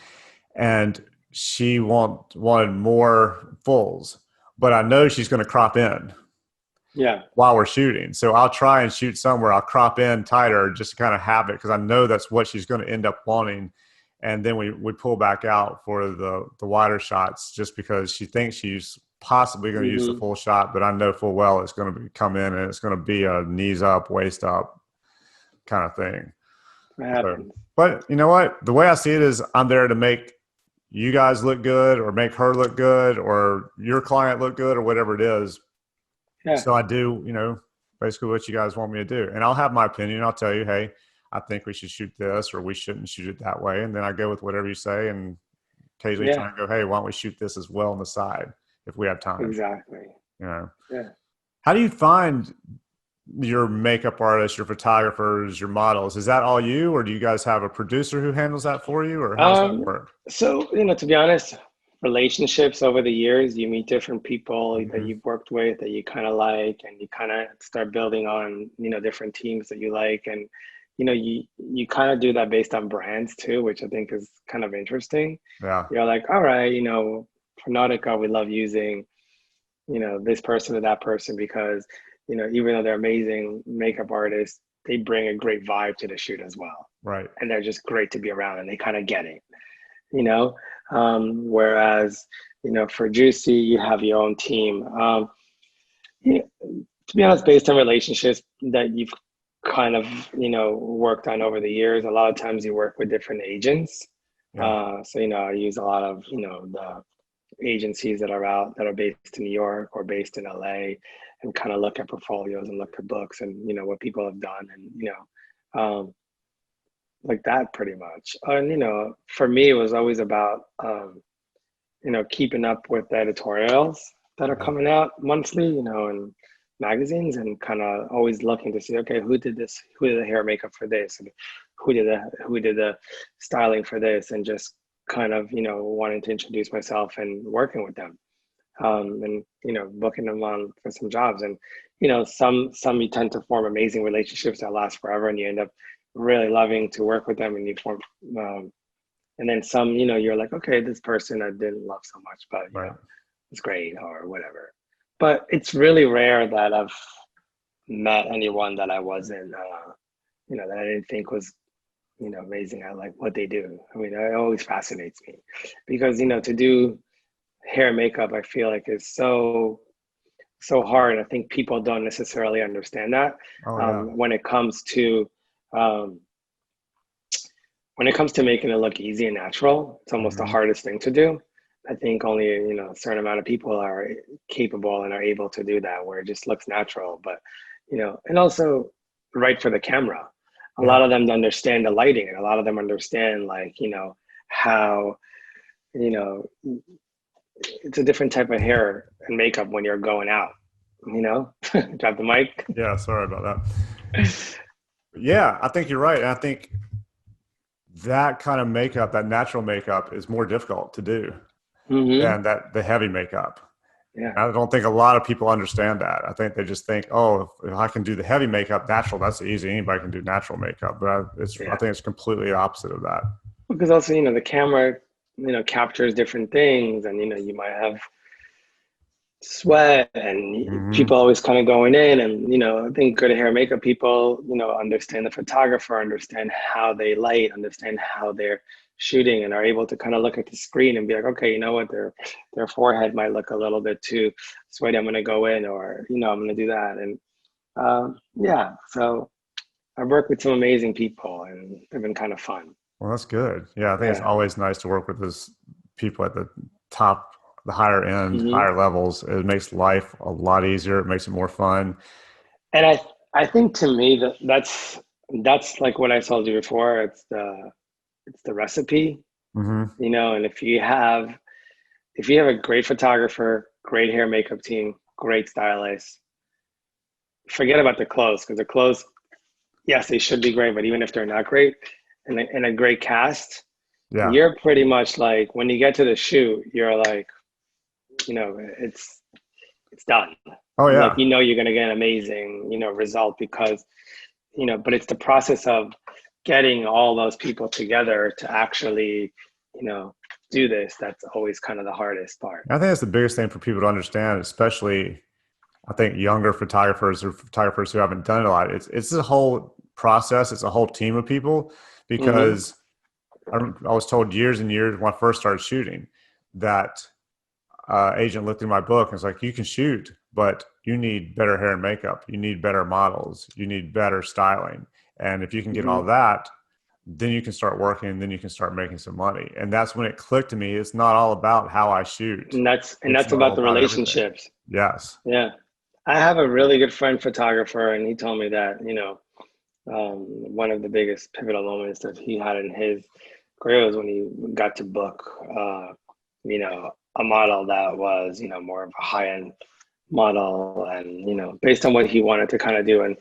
and she wanted more fulls, but I know she's going to crop in Yeah, while we're shooting. So I'll try and shoot somewhere. I'll crop in tighter just to kind of have it because I know that's what she's going to end up wanting. And then we pull back out for the wider shots just because she thinks she's possibly going to use the hmm full shot, but I know full well it's going to come in and it's going to be a knees up, waist up kind of thing. it So, happens. but you know what? The way I see it is I'm there to make you guys look good or make her look good or your client look good or whatever it is. Yeah, So I do, basically what you guys want me to do. And I'll have my opinion. I'll tell you, hey, I think we should shoot this or we shouldn't shoot it that way. And then I go with whatever you say and occasionally try yeah, and go, hey, why don't we shoot this as well on the side if we have time? exactly. You know. Yeah. How do you find your makeup artists, your photographers, your models? Is that all you or do you guys have a producer who handles that for you or how does that work? So, to be honest, relationships over the years, you meet different people that Hmm. you've worked with that you kind of like, and you kind of start building on, different teams that you like. And, you kind of do that based on brands too, which I think is kind of interesting. Yeah. You're like, all right, for Nautica, we love using, this person or that person because, even though they're amazing makeup artists, they bring a great vibe to the shoot as well. Right. And they're just great to be around, and they kind of get it, you know. Whereas, for Juicy, you have your own team. Yeah, To be honest, based on relationships that you've kind of, worked on over the years, a lot of times you work with different agents. Yeah. So, I use a lot of, the agencies that are out that are based in New York or based in LA, and kind of look at portfolios and look at books and, what people have done, and, like that pretty much. And, for me, it was always about, keeping up with the editorials that are Yeah. coming out monthly, in magazines, and kind of always looking to see, okay, who did this? Who did the hair makeup for this? And who did the styling for this? And just kind of, wanting to introduce myself and working with them, and booking them on for some jobs. And some you tend to form amazing relationships that last forever, and you end up really loving to work with them, and you form. And then some, you're like, okay, this person I didn't love so much, but Right. it's great or whatever. But it's really rare that I've met anyone that I wasn't, that I didn't think was, amazing. I like what they do. I mean, it always fascinates me because, to do hair and makeup, I feel like is so hard. I think people don't necessarily understand that, Oh yeah. when it comes to, um, making it look easy and natural. It's almost the Hmm. hardest thing to do. I think only, a certain amount of people are capable and are able to do that, where it just looks natural. But, and also right for the camera. A Yeah. lot of them understand the lighting, and a lot of them understand, like, how, you know, it's a different type of hair and makeup when you're going out, drop the mic. Yeah. Sorry about that. Yeah, I think you're right. And I think that kind of makeup, that natural makeup, is more difficult to do Hmm. than that the heavy makeup. Yeah. I don't think a lot of people understand that. I think they just think, oh, if I can do the heavy makeup natural, that's easy. Anybody can do natural makeup. But I Yeah. think it's completely opposite of that. Because also, the camera, captures different things, and, you might have sweat, and Hmm. people always kind of going in, and, I think good hair and makeup people, understand the photographer, understand how they light, understand how they're shooting, and are able to kind of look at the screen and be like, okay, you know what, their forehead might look a little bit too sweaty, I'm going to go in, or, I'm going to do that. And yeah, so I've worked with some amazing people, and they've been kind of fun. Well, that's good. Yeah, I think it's Yeah. always nice to work with those people at the top, the higher end, Hmm. higher levels. It makes life a lot easier. It makes it more fun. And I think, to me, that's like what I told you before. It's the recipe, Hmm. and if you have a great photographer, great hair makeup team, great stylist, forget about the clothes, because the clothes, yes, they should be great, but even if they're not great, and a great cast, Yeah. you're pretty much like, when you get to the shoot, you're like, it's done. Oh Like, yeah. you're gonna get an amazing, result, because but it's the process of getting all those people together to actually, you know, do this, that's always kind of the hardest part. I think that's the biggest thing for people to understand, especially I think younger photographers or photographers who haven't done it a lot. It's a whole process. It's a whole team of people Hmm. because I was told years and years when I first started shooting that agent looked through my book and was like, "You can shoot, but you need better hair and makeup. You need better models. You need better styling. And if you can get all Hmm. that, then you can start working. And then you can start making some money." And that's when it clicked to me. It's not all about how I shoot. And that's It's all about the about everything. relationships. Yes. Yeah. I have a really good friend photographer, and he told me that, one of the biggest pivotal moments that he had in his career was when he got to book, a model that was, more of a high-end model, and, based on what he wanted to kind of do. And,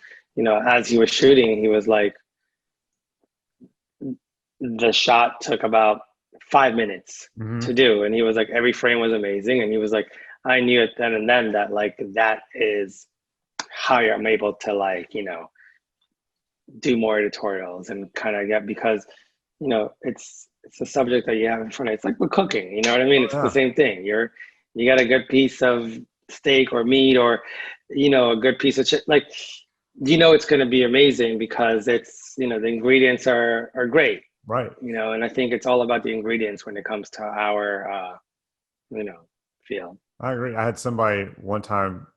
as he was shooting, he was like, the shot took about 5 minutes Hmm. to do. And he was like, every frame was amazing. And he was like, I knew it then and then that, like, that is how I'm able to, like, do more editorials and kind of get, because, it's a subject that you have in front of you. It's like with cooking, you know what I mean? Oh, It's the yeah. same thing. You got a good piece of steak or meat, or, a good piece of like, it's going to be amazing because it's, the ingredients are great, Right. and I think it's all about the ingredients when it comes to our, you know, field. I agree. I had somebody one time,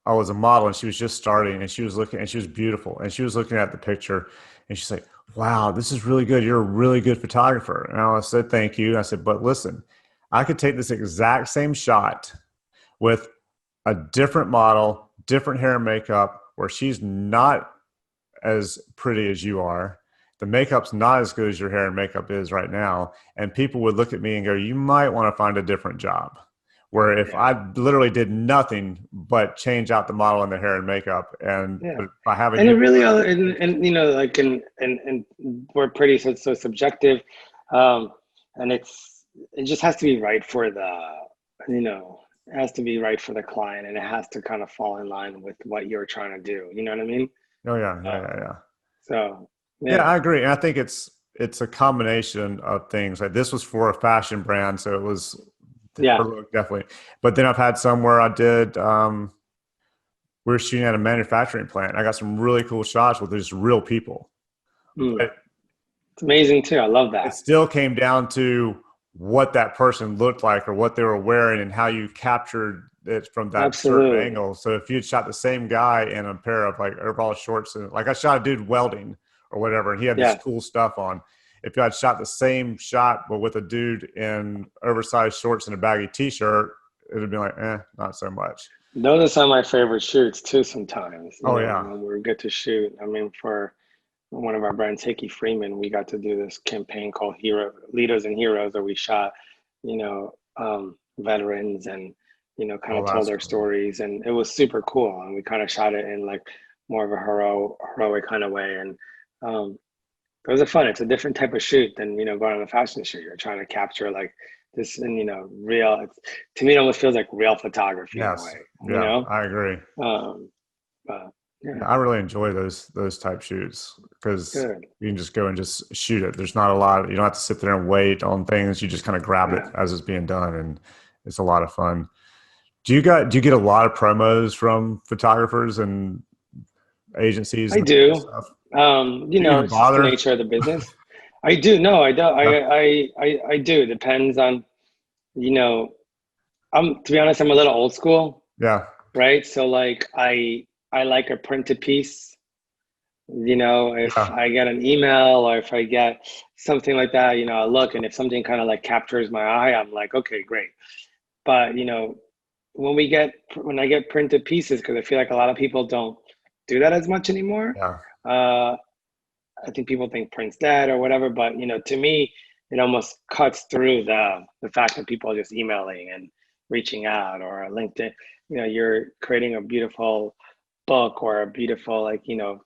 I was a model and she was just starting and she was looking and she was beautiful and she was looking at the picture and she's like, wow, this is really good. You're a really good photographer. And I said, thank you. I said, but listen, I could take this exact same shot with a different model, different hair and makeup, where she's not as pretty as you are. The makeup's not as good as your hair and makeup is right now. And people would look at me and go, you might want to find a different job. Where if Yeah. I literally did nothing but change out the model and the hair and makeup, and Yeah. by having And you, it really, and you know, like, and we're pretty so subjective, and it just has to be right for you know, it has to be right for the client, and it has to kind of fall in line with what you're trying to do. You know what I mean? oh yeah, yeah, Uh, yeah, yeah. so Yeah, yeah, I agree. And I think it's a combination of things. Like this was for a fashion brand, so it was her yeah, look definitely. But then I've had some where I did we were shooting at a manufacturing plant. I got some really cool shots with just real people. mm. But It's amazing too. I love it that. still came down to what that person looked like or what they were wearing and how you captured it from that certain Absolutely. angle. So if you had shot the same guy in a pair of like overall shorts and like I shot a dude welding or whatever, and he had this Yeah. cool stuff on. If you had shot the same shot but with a dude in oversized shorts and a baggy t-shirt, it'd be like, not so much. Those are some of my favorite shoots too, sometimes, you Oh know, yeah. when we're good to shoot. I mean, for one of our brands, Hickey Freeman, we got to do this campaign called Hero Leaders and Heroes, where we shot, you know, veterans and, you know, kind Oh, of told that's their cool. stories. And it was super cool. And we kind of shot it in like more of a heroic kind of way. And it was a fun. It's a different type of shoot than, you know, going on a fashion shoot. You're trying to capture like this, and you know, real. To me, it almost feels like real photography in a Yes. way, you Yeah, know. I agree. Um, but Yeah, yeah, I really enjoy those type shoots because good. you can just go and just shoot it. There's not a lot. You don't have to sit there and wait on things. You just kind of grab it Yeah, as it's being done, and it's a lot of fun. Do you get a lot of promos from photographers and agencies I and that kind of do. stuff? You Do you know, even it's just the bother? nature of the business. I do. No, I don't. Yeah. I do. Depends on, you know, to be honest, I'm a little old school, Yeah. right? So like I like a printed piece. You know, if Yeah. I get an email or if I get something like that, you know, I look, and if something kind of like captures my eye, I'm like, okay, great. But you know, when I get printed pieces, because I feel like a lot of people don't do that as much anymore. Yeah. Uh, I think people think print's dead or whatever, but you know, to me, it almost cuts through the fact that people are just emailing and reaching out or LinkedIn. You know, you're creating a beautiful book or a beautiful, like, you know,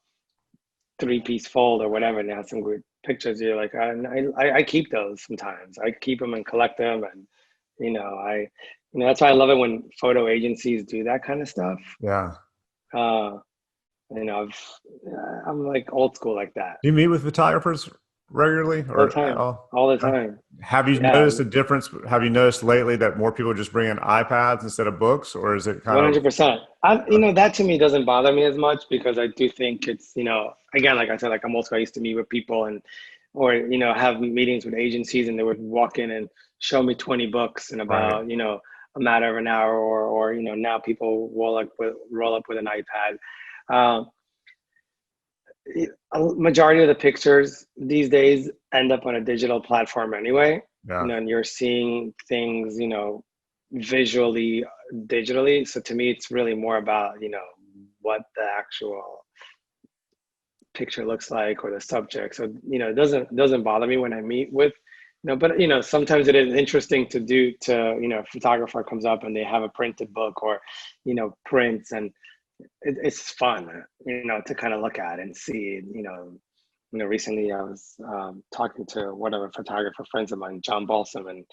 three-piece fold or whatever, and it has some good pictures. You're like, I keep those sometimes. I keep them and collect them, and you know, that's why I love it when photo agencies do that kind of stuff. Yeah. Uh, you know, I'm like old school like that Do you meet with photographers regularly all the or at time, all? all the Yeah. time. Have you Yeah, noticed a difference? Have you noticed lately that more people just bring in iPads instead of books, or is it kind of 100%. You know, that to me doesn't bother me as much because I do think it's, you know, again, like I said, like I'm old school. I used to meet with people and, or, you know, have meetings with agencies, and they would walk in and show me 20 books in right? about, you know, a matter of an hour, or, you know, now people roll up with an iPad. Um, a majority of the pictures these days end up on a digital platform anyway, you Yeah. know, and you're seeing things, you know, visually, digitally. So to me, it's really more about, you know, what the actual picture looks like or the subject. So, you know, it doesn't bother me when I meet with, you know, but you know, sometimes it is interesting you know, a photographer comes up and they have a printed book or, you know, prints, and it's fun, you know, to kind of look at and see, you know, recently I was talking to one of the photographer friends of mine, John Balsam, and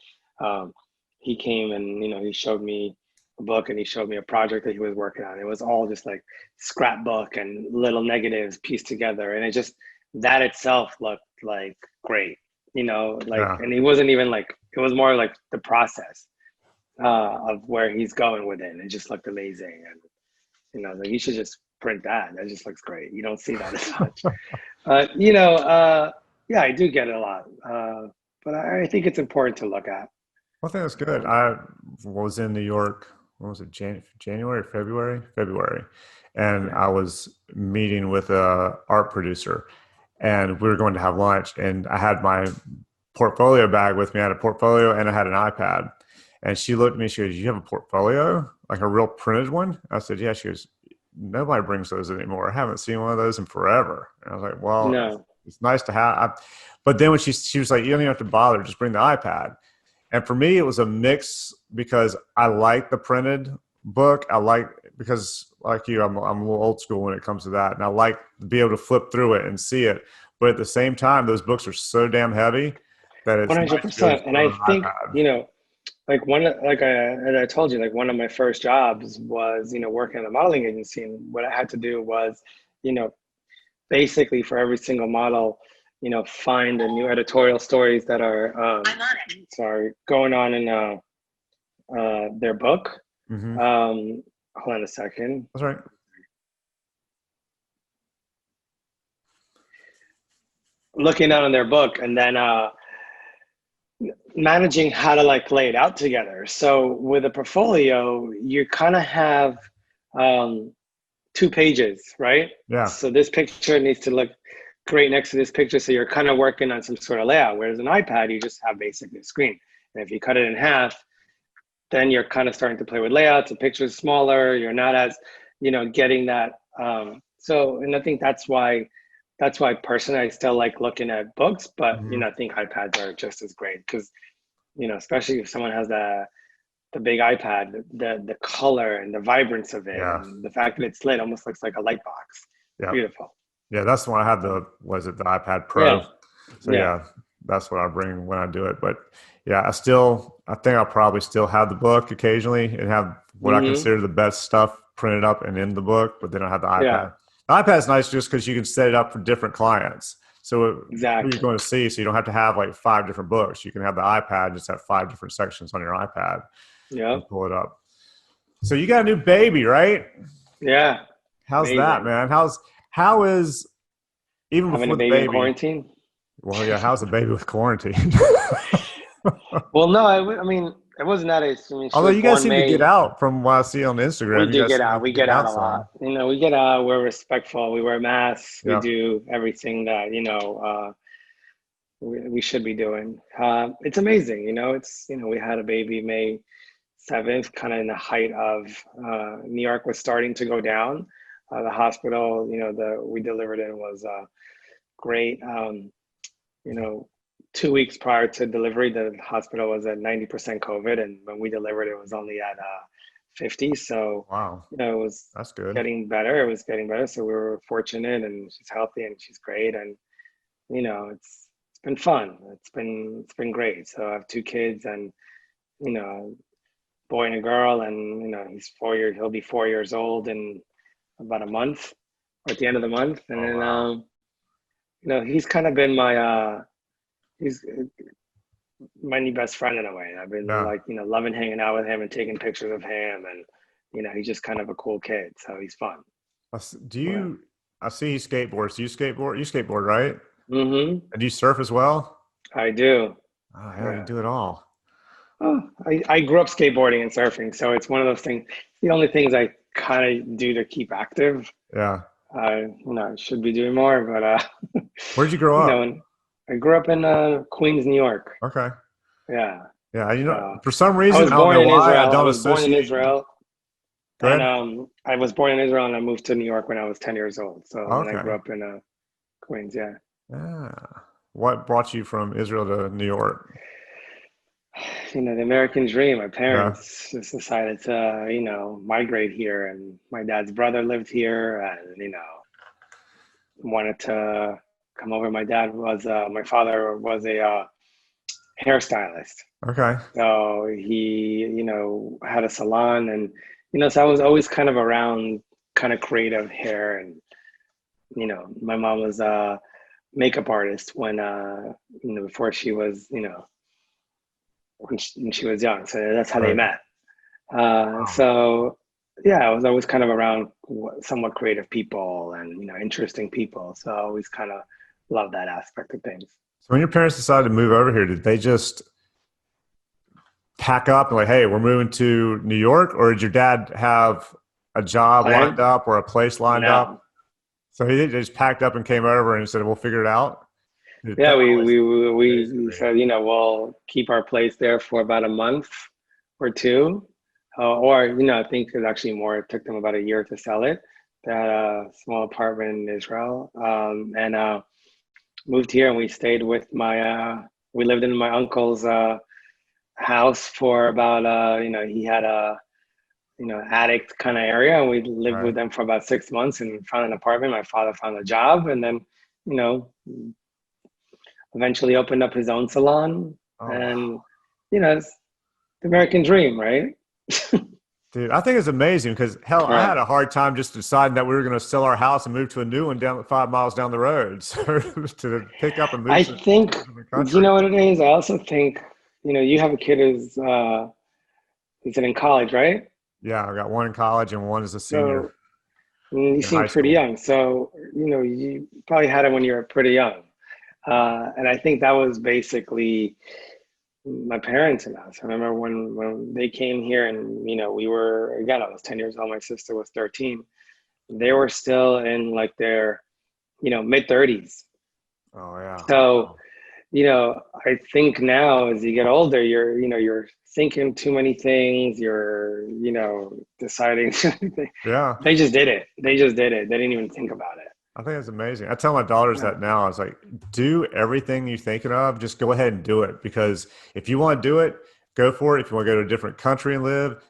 um, he came and, you know, he showed me a book and he showed me a project that he was working on. It was all just like scrapbook and little negatives pieced together. And it just, that itself looked like great, you know, like, Yeah. and he wasn't even like, it was more like the process of where he's going with it. And it just looked amazing. And, you know, like you should just print that. That just looks great. You don't see that as much. You know, yeah, I do get it a lot, but I think it's important to look at. Well, I think that's good. Um, I was in New York what was it, January, February. And Yeah. I was meeting with a art producer and we were going to have lunch and I had my portfolio bag with me. I had a portfolio and I had an iPad. And she looked at me, she goes, "You have a portfolio? Like a real printed one?" I said, "Yeah." She goes, "Nobody brings those anymore. I haven't seen one of those in forever." And I was like, "Well, No. it's nice to have." But then when she was like, "You don't even have to bother, just bring the iPad." And for me, it was a mix because I like the printed book. I like because like you, I'm a little old school when it comes to that, and I like to be able to flip through it and see it. But at the same time, those books are so damn heavy that it's nice to be able to 100%. just And put it I on an think, iPad. like I told you, like one of my first jobs was, working at a modeling agency. And what I had to do was, you know, basically for every single model, find the new editorial stories that are, sorry, going on in their book. Mm-hmm. Hold on a second. That's right. Looking out on their book and then managing how to like lay it out together. So with a portfolio, you kind of have um, 2 pages, right? Yeah. So this picture needs to look great next to this picture. So you're kind of working on some sort of layout. Whereas an iPad, you just have basically a screen. And if you cut it in half, then you're kind of starting to play with layouts. The picture's smaller. You're not as, getting that. And I think that's why personally I still like looking at books, but Mm-hmm. I think iPads are just as great because especially if someone has the big iPad, the color and the vibrance of it, Yeah. and the fact that it's lit almost looks like a light box. Yeah. Beautiful. Yeah. That's the one I had Um, the iPad Pro. yeah, So yeah. yeah, that's what I bring when I do it. But yeah, I think I'll probably still have the book occasionally and have what I Hmm. consider the best stuff printed up and in the book, but then I have the Yeah, iPad. The iPad's nice just because you can set it up for different clients. So who you're exactly. going to see, so you don't have to have like 5 different books. You can have the iPad, just have 5 different sections on your iPad Yeah, and pull it up. So you got a new baby, right? yeah. How's that, Amazing. man? How is even Having a before the baby in baby? quarantine. Well, yeah, how's the baby with quarantine? Well, no, I mean, it wasn't that. I mean, she Although was you guys born seem to get May. out from what I see on We Instagram. You do guys get seem out. to be We get getting out out a lot. some. We get out. We're respectful. We wear masks. We Yeah. do everything that we should be doing. It's amazing. We had a baby May 7th, kind of in the height of New York was starting to go down. The hospital, the we delivered in was great. You know, 2 weeks prior to delivery, the hospital was at 90% COVID, and when we delivered, it was only at 50. So, Wow. it was That's good. getting better. It was getting better. So we were fortunate, and she's healthy and she's great. And it's been fun. It's been great. So I have 2 kids, and a boy and a girl, and he's 4 years. He'll be 4 years old in about a month, or at the end of the month. And Oh then wow. he's kind of been he's my new best friend in a way. I've been Yeah. like, loving hanging out with him and taking pictures of him, and he's just kind of a cool kid, so he's fun. Do Yeah. you? I see he skateboards. Do you skateboard? You skateboard, right? Mm-hmm. And do you surf as well? I do. Oh yeah, you Yeah. do it all. Oh, I grew up skateboarding and surfing, so it's one of those things. The only things I kind of do to keep active. Yeah. I should be doing more, but Where'd you grow up? and I grew up in Queens, New York. Okay. Yeah. Yeah. So For some I reason, was I don't born know in why I Israel. I don't was born in associate. Israel, Go and ahead. I was born in Israel, and I moved to New York when I was 10 years old. So and then I Okay. grew up in Queens. Yeah. Yeah. What brought you from Israel to New York? The American dream. My Yeah. parents just decided to, migrate here, and my dad's brother lived here, and wanted to come over. My father was a hairstylist, Okay. so he, had a salon, and so I was always kind of around, kind of creative hair, and my mom was a makeup artist before she was, when she was young. So that's how they Right. met. Wow. So yeah, I was always kind of around somewhat creative people and interesting people. So I always kind of love that aspect of things. So when your parents decided to move over here, pack up and like, hey, we're moving to New York? Or did your dad have a job lined Plan? up or a place lined up? No. So he just packed up and came over and said, we'll figure it out. Dude, Yeah, that we always we we amazes we me. said, we'll keep our place there for about a month or two, or I think it's actually more. It took them about a year to sell it. That small apartment in Israel, and moved here, and we stayed with my. We lived in my uncle's house for about. He had a attic kind of area, and we lived Right. with them for about 6 months, and found an apartment. My father found a job, and then you know eventually opened up his own salon, Oh, and wow. it's the American dream, right? Dude, I think it's amazing because hell, I Right. had a hard time just deciding that we were going to sell our house and move to a new one down 5 miles down the road. So to pick up and move I to think a different you country. know what it is. I also think you have a kid who's in college, right? Yeah, I got one in college and one is a senior So you in seem high pretty school. young. So you probably had it when you were pretty young, and I think that was basically my parents and us. I remember when they came here, and we were again. I was 10 years old. My sister was 13. They were still in like their mid 30s. Oh yeah. So Wow. I think now as you get older, you're thinking too many things. You're deciding. Yeah. They just did it. They just did it. They didn't even think about it. I think it's amazing. I tell my daughters Yeah. that now. I was like, do everything you're thinking of. Just go ahead and do it because if you want to do it, go for it. If you want to go to a different country and live,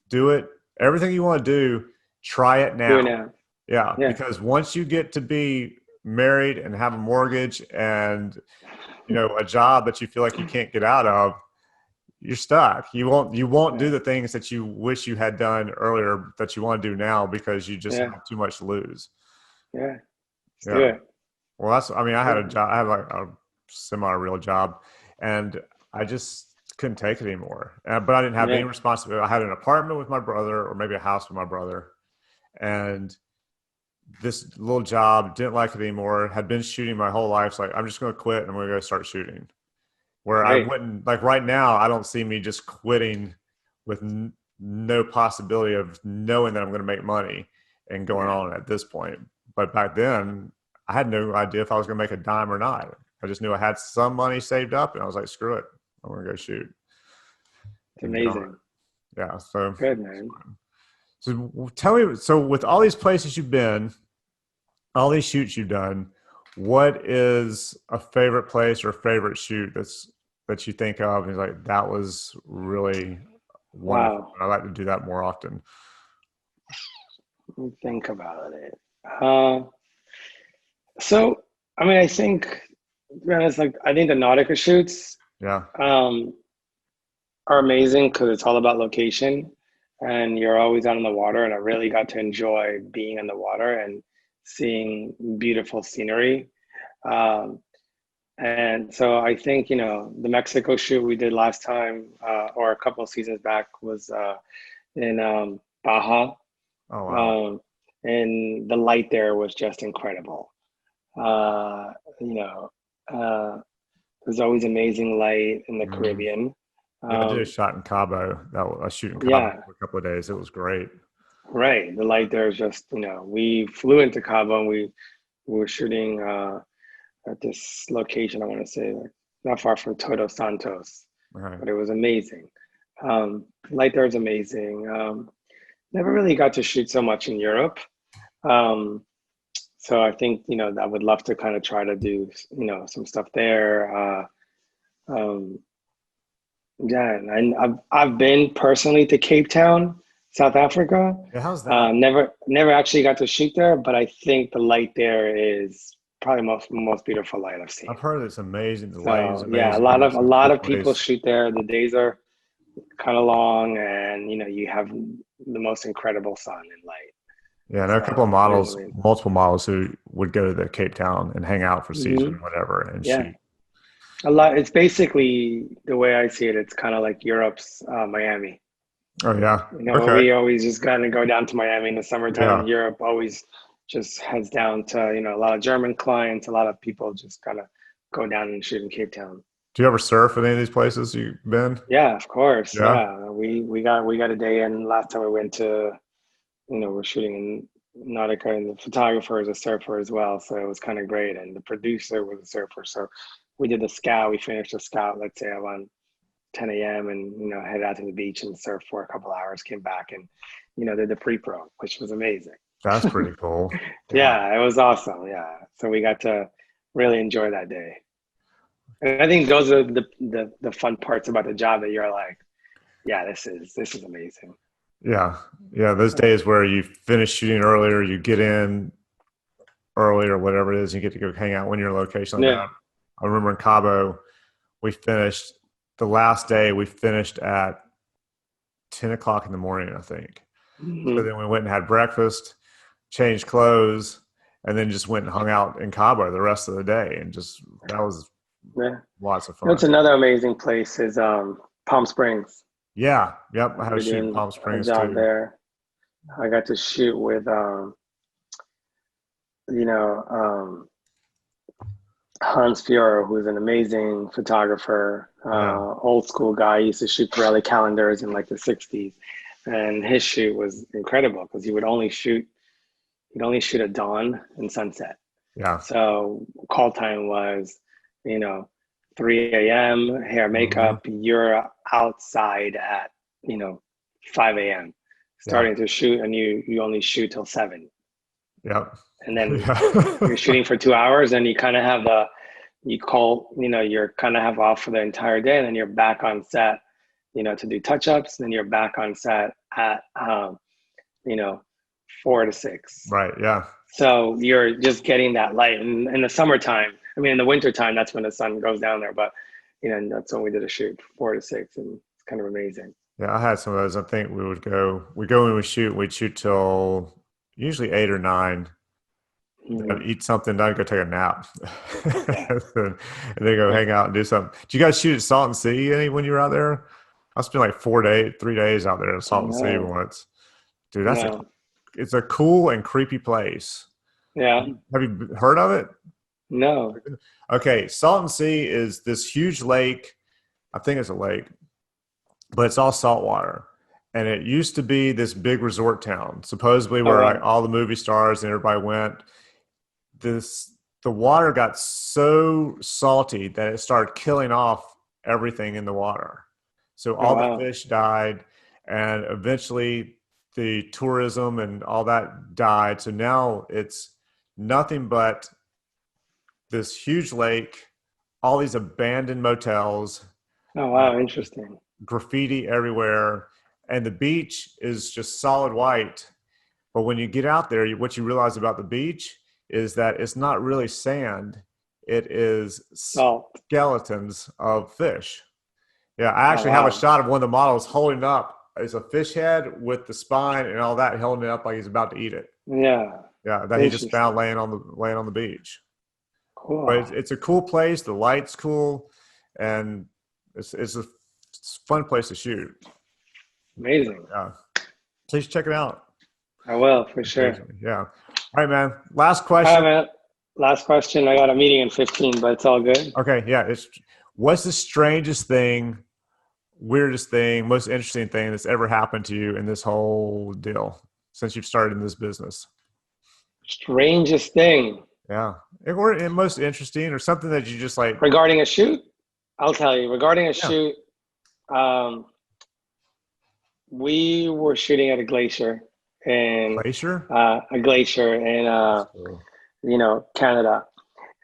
do it. Everything you want to do, try it Do it now. now. Yeah, Yeah. because once you get to be married and have a mortgage and a job that you feel like you can't get out of, you're stuck. You won't do Yeah. the things that you wish you had done earlier that you want to do now because you just Yeah. have too much to lose. Yeah. Let's do Yeah. it. Well, I mean, I had a Yeah. job, I had like a semi-real job, and I just couldn't take it anymore. But I didn't have any Yeah. responsibility. I had an apartment with my brother, or maybe a house with my brother, and this little job, didn't like it anymore. Had been shooting my whole life. So like, I'm just going to quit and I'm going to go start shooting. Where I Great. wouldn't like right now, I don't see me just quitting with no possibility of knowing that I'm going to make money and going Yeah. on at this point. But back then, I had no idea if I was going to make a dime or not. I just knew I had some money saved up, and I was like, "Screw it, I'm going to go shoot It's and get on amazing. it." Yeah. So, Good, man. so tell me. So, with all these places you've been, all these shoots you've done, what is a favorite place or favorite shoot that you think of and like that was really wonderful? Wow. I like to do that more often. Let me think about it. Uh, so, I mean, I think, to be honest, like, I think the Nautica shoots Yeah, um, are amazing because it's all about location, and you're always out on the water. And I really got to enjoy being in the water and seeing beautiful scenery. Um, and so I think, the Mexico shoot we did last time, or a couple of seasons back, was in Baja. oh wow. Um, and the light there was just incredible. Uh, you know, uh, there's always amazing light in the Mhm. Caribbean. Yeah, I did a Um, shot in Cabo. I shoot in Cabo yeah, for a couple of days. It was great. right. The light there is just, we flew into Cabo, and we were shooting at this location, I want to say, like, not far from Todos Santos, Right. but it was amazing. Light there is amazing. Never really got to shoot so much in Europe. Um, so I think, I would love to kind of try to do, some stuff there. Um, yeah, and I've been personally to Cape Town, South Africa. Yeah, how's that? Never actually got to shoot there, but I think the light there is probably most beautiful light I've I've seen. heard it's amazing. The lighting is So yeah, a amazing. lot People of have a some lot cool of people plays. shoot there. The days are kind of long, and you have the most incredible sun and light. Yeah, I know a couple of So it is models, amazing. multiple models who would go to the Cape Town and hang out for season Hmm. or whatever and Yeah, shoot. a lot. It's basically the way I see it. It's kind of like Europe's Miami. Oh yeah. Okay. We always just kind of go down to Miami in the summertime. Yeah. Europe always just heads down to a lot of German clients. A lot of people just kind of go down and shoot in Cape Town. Do you ever surf at any of these places you've been? Yeah, of course. Yeah. Yeah, we got a day in last time we went to, we're shooting in Nautica, and the photographer is a surfer as well, so it was kind of great. And the producer was a surfer, so we did the scout. We finished the scout, let's say around 10 a.m. and headed out to the beach and surfed for a couple hours. Came back and did the pre-pro, which was amazing. That's pretty cool. Yeah. Yeah, it was awesome. Yeah, so we got to really enjoy that day. And I think those are the fun parts about the job that you're like, yeah, this is amazing. Yeah. Yeah. Those days where you finish shooting earlier, you get in early or whatever it is, you get to go hang out when you're in a location like Yeah. that. I remember in Cabo, we finished the last day, we finished at 10 o'clock in the morning, I think. So Hmm. then we went and had breakfast, changed clothes, and then just went and hung out in Cabo the rest of the day. And just, that was Yeah. lots of It's fun. another amazing place is Palm Springs. Yeah. Yep. I had a We're shoot in doing Palm a Springs job too. there. I got to shoot with you know, Hans Fiora, who's an amazing photographer, Yeah. old school guy. He used to shoot Pirelli calendars in like the 60s. And his shoot was incredible because he'd only shoot at dawn and sunset. Yeah. So call time was, you know, 3 a.m., hair, Hmm. makeup, you're outside at, you know, 5 a.m. Yeah. starting to shoot and you only shoot till 7. Yep. And then you're Yeah. shooting for 2 hours and you kind of have you're kind of have off for the entire day and then you're back on set, to do touch-ups. And then you're back on set at, you know, 4 to 6. Right. Yeah. So you're just getting that light. And in the summertime, I mean, in the wintertime, that's when the sun goes down there. But, that's when we did a shoot, 4 to 6. And it's kind of amazing. Yeah. I had some of those. I think we go when we shoot, we'd shoot till usually 8 or 9. Then Mhm. eat something, then go take a nap, Yeah. and then go hang out and do something. Did you guys shoot at Salton Sea any when you were out there? I spent like 4 days, 3 days out there at Salton Sea No, once. Dude, no. it's a cool and creepy place. Yeah. Have you heard of it? No. Okay, Salton Sea is this huge lake. I think it's a lake, but it's all salt water. And it used to be this big resort town, supposedly Oh, where like wow. all the movie stars and everybody went. The water got so salty that it started killing off everything in the water. So Oh, all the wow. fish died, and eventually the tourism and all that died. So now it's nothing but this huge lake, all these abandoned motels, Oh, uh, wow. Interesting. graffiti everywhere, and the beach is just solid white. But when you get out there, what you realize about the beach is that it's not really sand, it is Salt. skeletons of fish. Yeah, I Oh, actually have a wow. shot of one of the models holding up. It's a fish head with the spine and all that, holding it up like he's about to eat it. Yeah. Yeah, that he just found Interesting. laying on the beach. But Cool. it's a cool place. The light's cool, and it's a fun place to shoot. Amazing. Yeah, please check it out I will for sure. occasionally. Yeah. All right, man. Last All right, question. man. Last question. I got a meeting in 15, but it's all good. Okay, yeah. It's what's the strangest thing, weirdest thing, most interesting thing that's ever happened to you in this whole deal since you've started in this business? Strangest thing Yeah, or most interesting, or something that you just like. regarding a shoot. I'll tell you. Regarding a Yeah, shoot, um, we were shooting at a glacier in glacier. a glacier in That's cool. Canada,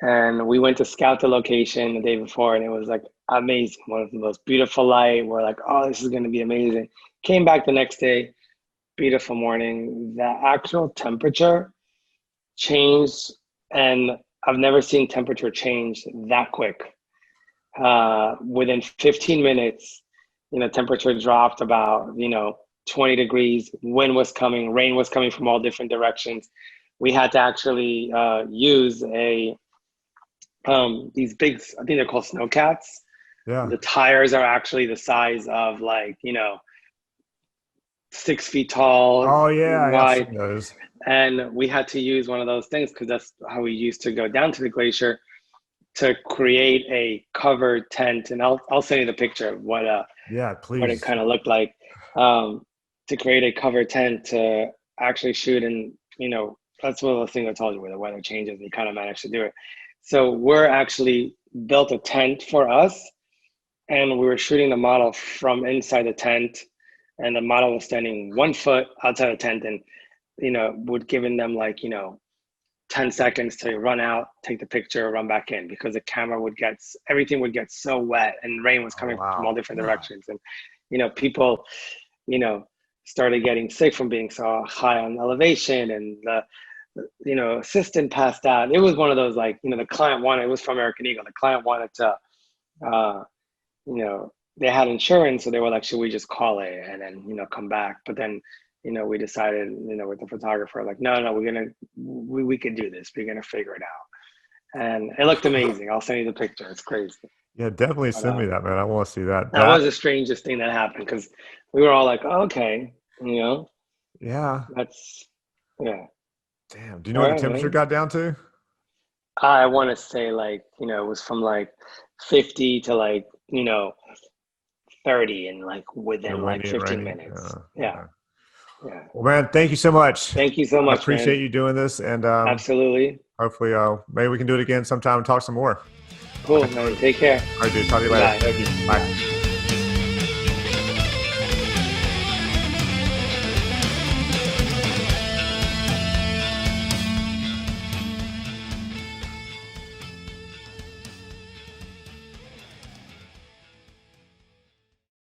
and we went to scout the location the day before, and it was like amazing. One of the most beautiful light. We're like, oh, this is going to be amazing. Came back the next day, beautiful morning. The actual temperature changed, and I've never seen temperature change that quick. Within 15 minutes, temperature dropped about 20 degrees. Wind was coming, rain was coming from all different directions. We had to actually use a these big, I think they're called snowcats. Yeah. The tires are actually the size of like 6 feet tall, Oh yeah, yeah, I've wide, seen those. and we had to use one of those things because that's how we used to go down to the glacier. to create a cover tent, and I'll send you the picture of Yeah, what it please. kind of looked like, to create a cover tent to actually shoot. And that's one of the things I told you, where the weather changes and you kind of manage to do it. So we're actually built a tent for us, and we were shooting the model from inside the tent, and the model was standing 1 foot outside the tent, and would giving them like 10 seconds to run out, take the picture, run back in, because the camera everything would get so wet, and rain was Oh, coming from all wow. different Yeah. directions. And, people, you know, started getting sick from being so high on elevation, and the assistant passed out. It was one of those, like, the client wanted, it was from American Eagle. The client wanted to, they had insurance. So they were like, should we just call it and then, come back? But then, we decided, with the photographer, like, no, we could do this. We're going to figure it out. And it looked amazing. I'll send you the picture. It's crazy. Yeah, definitely But send me that, man. I want to see that. that was the strangest thing that happened, because we were all like, oh, okay, Yeah. that's, yeah. Damn. Do you know All what the right, temperature man. got down to? I want to say, like, it was from like 50 to like, 30, and like Kind of within like windy and 15 rainy. minutes. Yeah. Okay. Yeah. Well, man, thank you so much. Thank you so I much, appreciate man. you doing this, and Absolutely. hopefully, maybe we can do it again sometime and talk some more. Cool, man. Absolutely. Take care. All right, dude. Talk to you later. Bye. Thank you. Bye.